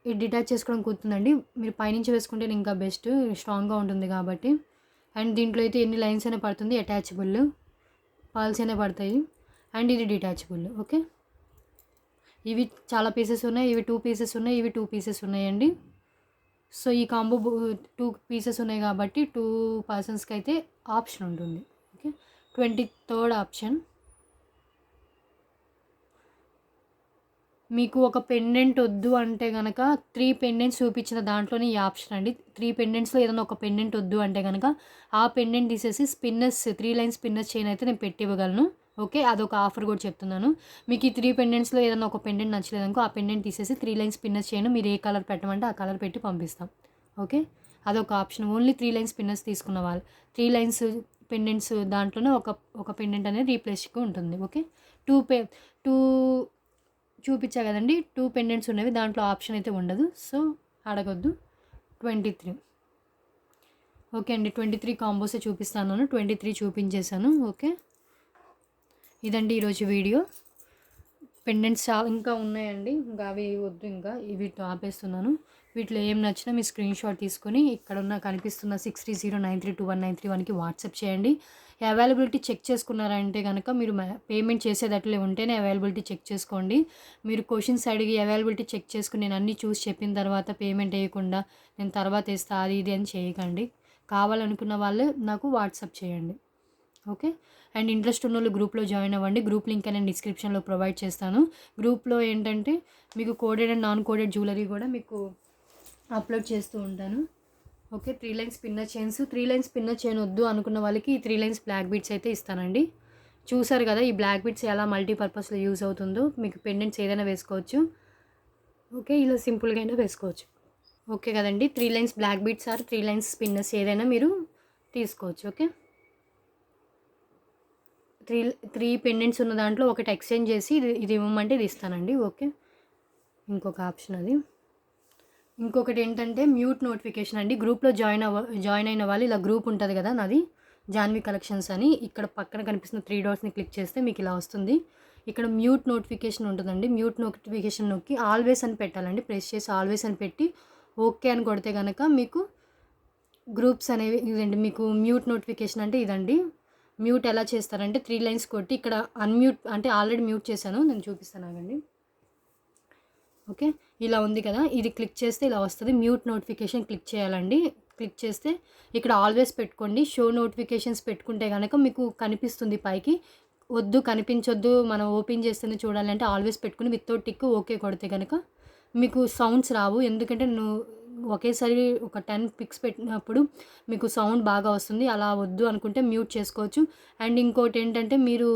ఇది డిటాచ్ చేసుకోవడం కుదురుతుందండి. మీరు పైనుంచి వేసుకుంటే ఇంకా బెస్ట్, స్ట్రాంగ్గా ఉంటుంది కాబట్టి. అండ్ దీంట్లో అయితే ఎన్ని లైన్స్ అయినా పడుతుంది, అటాచబుల్ పాల్స్ అయినా పడతాయి. అండ్ ఇది డిటాచబుల్. ఓకే, ఇవి చాలా పీసెస్ ఉన్నాయి, ఇవి 2 పీసెస్ ఉన్నాయి, ఇవి 2 పీసెస్ ఉన్నాయండి. సో ఈ కాంబో 2 పీసెస్ ఉన్నాయి కాబట్టి 2 పర్సన్స్కి అయితే ఆప్షన్ ఉంటుంది. Okay, 23rd option. మీకు ఒక పెండెంట్ వద్దు అంటే కనుక 3 పెండెంట్స్ చూపించిన దాంట్లోనే ఈ ఆప్షన్ అండి. 3 పెండెంట్స్లో ఏదైనా ఒక పెండెంట్ వద్దు అంటే కనుక ఆ పెండెంట్ తీసేసి స్పిన్నర్స్ 3 లైన్ స్పిన్నర్స్ చైన్ అయితే నేను పెట్టి ఇవ్వగలను. ఓకే, అదొక ఆఫర్ కూడా చెప్తున్నాను. మీకు ఈ 3 పెండెంట్స్లో ఏదైనా ఒక పెండెంట్ నచ్చలేదనుకో ఆ పెండెంట్ తీసేసి 3 లైన్ స్పిన్నర్స్ చైన్ మీరు ఏ కలర్ పెట్టమంటే ఆ కలర్ పెట్టి పంపిస్తాం. ఓకే, అదొక ఆప్షన్. ఓన్లీ 3 లైన్ స్పిన్నర్స్ తీసుకున్న వాళ్ళు 3 లైన్స్ పెండెంట్స్ దాంట్లోనే ఒక పెండెంట్ అనేది రీప్లేస్గా ఉంటుంది. ఓకే, 2 చూపించా కదండి, 2 పెండెంట్స్ ఉన్నవి, దాంట్లో ఆప్షన్ అయితే ఉండదు. సో అడగొద్దు. 23. ఓకే అండి, 23 కాంబోసే చూపిస్తాను, 23 చూపించేశాను. ఓకే, ఇదండి ఈరోజు వీడియో. పెండెంట్స్ చాలా ఇంకా ఉన్నాయండి, ఇంకా అవి వద్దు, ఇంకా వీటితో ఆపేస్తున్నాను. వీటిలో ఏం నచ్చినా మీ స్క్రీన్ షాట్ తీసుకొని ఇక్కడ ఉన్న కనిపిస్తున్న 6309321931కి వాట్సాప్ చేయండి. అవైలబిలిటీ చెక్ చేసుకున్నారంటే కనుక మీరు పేమెంట్ చేసేటట్లే ఉంటేనే అవైలబిలిటీ చెక్ చేసుకోండి. మీరు క్వశ్చన్స్ అడిగి అవైలబిలిటీ చెక్ చేసుకుని నేను అన్నీ చూసి చెప్పిన తర్వాత పేమెంట్ వేయకుండా నేను తర్వాత వేస్తా అది ఇది అని చేయకండి. కావాలనుకున్న వాళ్ళు నాకు వాట్సాప్ చేయండి. ఓకే, అండ్ ఇంట్రెస్ట్ ఉన్న వాళ్ళు గ్రూప్లో జాయిన్ అవ్వండి. గ్రూప్ లింక్ నేను డిస్క్రిప్షన్లో ప్రొవైడ్ చేస్తాను. గ్రూప్లో ఏంటంటే మీకు coded and non coded jewellery కూడా మీకు అప్లోడ్ చేస్తూ ఉంటాను. Okay, 3 lines spinner chains, 3 lines spinner chain వద్దు అనుకున్న వాళ్ళకి ఈ 3 లైన్స్ బ్లాక్ బీడ్స్ అయితే ఇస్తానండి. చూసారు కదా ఈ బ్లాక్ బీడ్స్ ఎలా మల్టీపర్పస్లో యూజ్ అవుతుందో. మీకు పెండెంట్స్ ఏదైనా వేసుకోవచ్చు. ఓకే, ఇలా సింపుల్గా అయినా వేసుకోవచ్చు. ఓకే కదండి, 3 lines black beads or 3 lines spinners ఏదైనా మీరు తీసుకోవచ్చు. ఓకే, 3 పెండెంట్స్ ఉన్న దాంట్లో ఒకటి ఎక్స్చేంజ్ చేసి ఇది ఇవ్వమంటే ఇది ఇస్తానండి. ఓకే, ఇంకొక ఆప్షన్ అది. ఇంకొకటి ఏంటంటే మ్యూట్ నోటిఫికేషన్ అండి. గ్రూప్లో జాయిన్ అయిన వాళ్ళు ఇలా గ్రూప్ ఉంటుంది కదా నాది, జాన్వి కలెక్షన్స్ అని. ఇక్కడ పక్కన కనిపిస్తున్న 3 డాట్స్ని క్లిక్ చేస్తే మీకు ఇలా వస్తుంది. ఇక్కడ మ్యూట్ నోటిఫికేషన్ ఉంటుందండి. మ్యూట్ నోటిఫికేషన్ నొక్కి ఆల్వేస్ అని పెట్టాలండి. ప్రెస్ చేసి ఆల్వేస్ అని పెట్టి ఓకే అని కొడితే కనుక మీకు గ్రూప్స్ అనేవి ఇదండి. మీకు మ్యూట్ నోటిఫికేషన్ అంటే ఇదండి. మ్యూట్ ఎలా చేస్తారంటే 3 లైన్స్ కొట్టి ఇక్కడ అన్మ్యూట్ అంటే ఆల్రెడీ మ్యూట్ చేశాను, నేను చూపిస్తాను ఆగండి. ఓకే, ఇలా ఉంది కదా, ఇది క్లిక్ చేస్తే ఇలా వస్తుంది. మ్యూట్ నోటిఫికేషన్ క్లిక్ చేయాలండి. క్లిక్ చేస్తే ఇక్కడ ఆల్వేస్ పెట్టుకోండి. షో నోటిఫికేషన్స్ పెట్టుకుంటే కనుక మీకు కనిపిస్తుంది పైకి. వద్దు కనిపించొద్దు మనం ఓపెన్ చేస్తేనే చూడాలి అంటే ఆల్వేస్ పెట్టుకుని వితౌట్ టిక్ ఓకే కొడితే కనుక మీకు సౌండ్స్ రావు. ఎందుకంటే ఒకేసారి ఒక 10 పిక్స్ పెట్టినప్పుడు మీకు సౌండ్ బాగా వస్తుంది. అలా వద్దు అనుకుంటే మ్యూట్ చేసుకోవచ్చు. అండ్ ఇంకోటి ఏంటంటే మీరు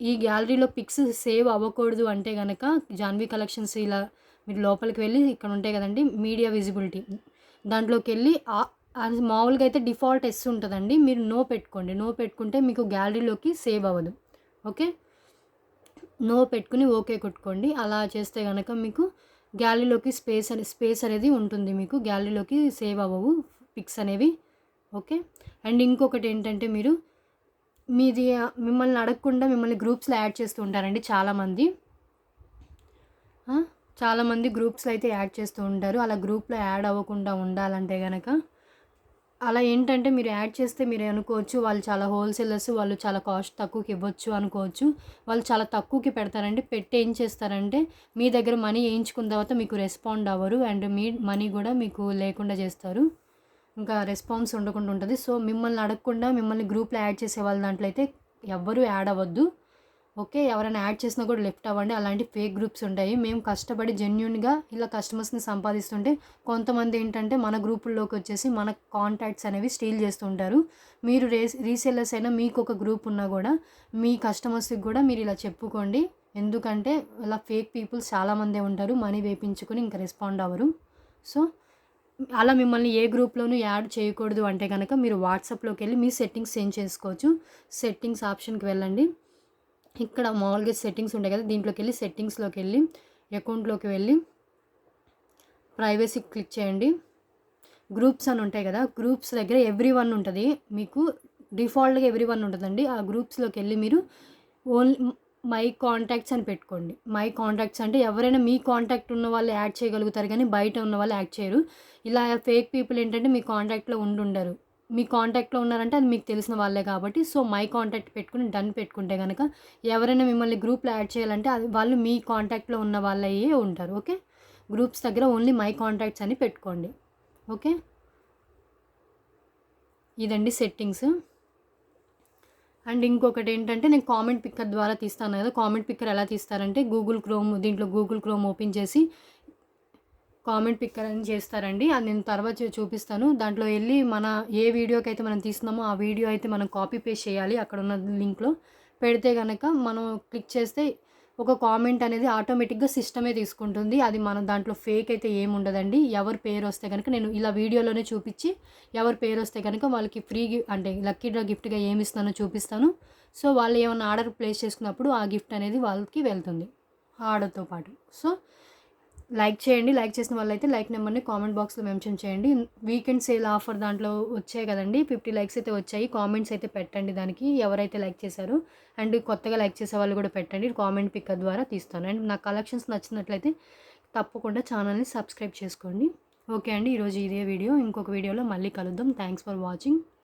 ఈ గ్యాలరీలో పిక్స్ సేవ్ అవ్వకూడదు అంటే కనుక జాన్వి కలెక్షన్స్ ఇలా మీరు లోపలికి వెళ్ళి ఇక్కడ ఉంటాయి కదండి మీడియా విజిబిలిటీ, దాంట్లోకి వెళ్ళి అది మామూలుగా అయితే డిఫాల్ట్ ఎస్ ఉంటుందండి. మీరు నో పెట్టుకోండి. నో పెట్టుకుంటే మీకు గ్యాలరీలోకి సేవ్ అవ్వదు. ఓకే, నో పెట్టుకుని ఓకే కొట్టుకోండి. అలా చేస్తే కనుక మీకు గ్యాలరీలోకి స్పేస్ అనేది ఉంటుంది. మీకు గ్యాలరీలోకి సేవ్ అవ్వవు పిక్స్ అనేవి. ఓకే, అండ్ ఇంకొకటి ఏంటంటే మిమ్మల్ని అడగకుండా మిమ్మల్ని గ్రూప్స్లో యాడ్ చేస్తూ ఉంటారండి చాలామంది గ్రూప్స్లో అయితే యాడ్ చేస్తూ ఉంటారు. అలా గ్రూప్లో యాడ్ అవ్వకుండా ఉండాలంటే కనుక అలా ఏంటంటే మీరు యాడ్ చేస్తే మీరు అనుకోవచ్చు వాళ్ళు చాలా హోల్సేలర్స్, వాళ్ళు చాలా కాస్ట్ తక్కువకి ఇవ్వచ్చు అనుకోవచ్చు. వాళ్ళు చాలా తక్కువకి పెడతారండి. పెట్టి ఏం చేస్తారంటే మీ దగ్గర మనీ వేయించుకున్న తర్వాత మీకు రెస్పాండ్ అవ్వరు అండ్ మీ మనీ కూడా మీకు లేకుండా చేస్తారు. ఇంకా రెస్పాన్స్ ఉండకుండా ఉంటుంది. సో మిమ్మల్ని అడగకుండా మిమ్మల్ని గ్రూప్లో యాడ్ చేసే వాళ్ళ దాంట్లో అయితే ఎవ్వరూ యాడ్ అవ్వద్దు. ఓకే, ఎవరైనా యాడ్ చేసినా కూడా లెఫ్ట్ అవ్వండి. అలాంటి ఫేక్ గ్రూప్స్ ఉంటాయి. మేము కష్టపడి జెన్యూన్గా ఇలా కస్టమర్స్ని సంపాదిస్తుంటే కొంతమంది ఏంటంటే మన గ్రూపుల్లోకి వచ్చేసి మన కాంటాక్ట్స్ అనేవి స్టీల్ చేస్తుంటారు. మీరు రీసేలర్స్ అయినా మీకు ఒక గ్రూప్ ఉన్నా కూడా మీ కస్టమర్స్కి కూడా మీరు ఇలా చెప్పుకోండి. ఎందుకంటే ఇలా ఫేక్ పీపుల్స్ చాలామందే ఉంటారు. మనీ వేపించుకొని ఇంకా రెస్పాండ్ అవ్వరు. సో అలా మిమ్మల్ని ఏ గ్రూప్లోనూ యాడ్ చేయకూడదు అంటే కనుక మీరు వాట్సాప్లోకి వెళ్ళి మీ సెట్టింగ్స్ చేంజ్ చేసుకోవచ్చు. సెట్టింగ్స్ ఆప్షన్కి వెళ్ళండి. ఇక్కడ మామూలుగా సెట్టింగ్స్ ఉంటాయి కదా, దీంట్లోకి వెళ్ళి సెట్టింగ్స్లోకి వెళ్ళి అకౌంట్లోకి వెళ్ళి ప్రైవసీ క్లిక్ చేయండి. గ్రూప్స్ అని ఉంటాయి కదా, గ్రూప్స్ దగ్గర ఎవ్రీ వన్ ఉంటుంది. మీకు డిఫాల్ట్‌గా ఎవ్రీవన్ ఉంటదండి. ఆ గ్రూప్స్‌లోకి వెళ్లి మీరు ఓన్లీ మై కాంటాక్ట్స్ అని పెట్టుకోండి. మై కాంటాక్ట్స్ అంటే ఎవరైనా మీ కాంటాక్ట్ ఉన్న వాళ్ళు యాడ్ చేయగలుగుతారు గానీ, బయట ఉన్న వాళ్ళు యాడ్ చేయరు. ఇలా ఫేక్ పీపుల్ ఏంటంటే మీ కాంటాక్ట్‌లో ఉండుండరు. మీ కాంటాక్ట్‌లో ఉన్నారంటే అది మీకు తెలిసిన వాళ్ళే కాబట్టి, సో, మై కాంటాక్ట్ పెట్టుకొని డన్ పెట్టుకుంటే గనక ఎవరైనా మిమ్మల్ని గ్రూప్‌లో యాడ్ చేయాలంటే అది వాళ్ళు మీ కాంటాక్ట్‌లో ఉన్న వాళ్ళయ్యే ఉంటారు. ఓకే. గ్రూప్స్ దగ్గర ఓన్లీ మై కాంటాక్ట్స్ అని పెట్టుకోండి. ఓకే. ఇదండి సెట్టింగ్స్. అండ్ ఇంకొకటేంటంటే నేను కామెంట్ పిక్కర్ ద్వారా తీస్తాను కదా! కామెంట్ పిక్కర్ ఎలా తీస్తారంటే గూగుల్ క్రోమ్ ఓపెన్ చేసి కామెంట్ పిక్కర్ అని చేస్తారండి. అది నేను తర్వాత చూపిస్తాను. దాంట్లో ఎళ్లి మన ఏ వీడియోకైతే మనం తీస్తున్నామో ఆ వీడియో అయితే మనం కాపీ పేస్ట్ చేయాలి. అక్కడున్న లింక్‌లో పెడితే గనక మనం క్లిక్ చేస్తే ఒక కామెంట్ అనేది ఆటోమేటిక్‌గా సిస్టమే తీసుకుంటుంది. అది మనం దాంట్లో ఫేక్ అయితే ఏముండదండి. ఎవరి పేరొస్తే గనక నేను ఇలా వీడియోలోనే చూపిచ్చి ఎవరి పేరొస్తే గనక వాళ్ళకి ఫ్రీ అంటే లక్కీ డ్రా గిఫ్ట్‌గా ఏమిస్తానో చూపిస్తాను. సో, వాళ్ళు ఏమన్నా ఆర్డర్ ప్లేస్ చేసుకున్నప్పుడు ఆ గిఫ్ట్ అనేది వాళ్ళకి వెళ్తుంది. ఆ ఆర్డర్‌తో పాటు. సో, లైక్ చేయండి. లైక్ చేసిన వాళ్ళైతే లైక్ నెంబర్‌ని కామెంట్ బాక్స్‌లో మెన్షన్ చేయండి. వీకెండ్ సేల్ ఆఫర్ దాంట్లో వచ్చాయి కదండీ! 50 లైక్స్ అయితే వచ్చాయి. కామెంట్స్ అయితే పెట్టండి దానికి ఎవరైతే లైక్ చేశారో. అండ్ కొత్తగా లైక్ చేసేవాళ్ళు కూడా పెట్టండి. కామెంట్ పిక్కర్ ద్వారా తీస్తాను. అండ్ నా కలెక్షన్స్ నచ్చినట్లయితే తప్పకుండా ఛానల్‌ని సబ్స్క్రైబ్ చేసుకోండి. ఓకే అండి. ఈరోజు ఇదే వీడియో. ఇంకొక వీడియోలో మళ్ళీ కలుద్దాం. Thanks for watching.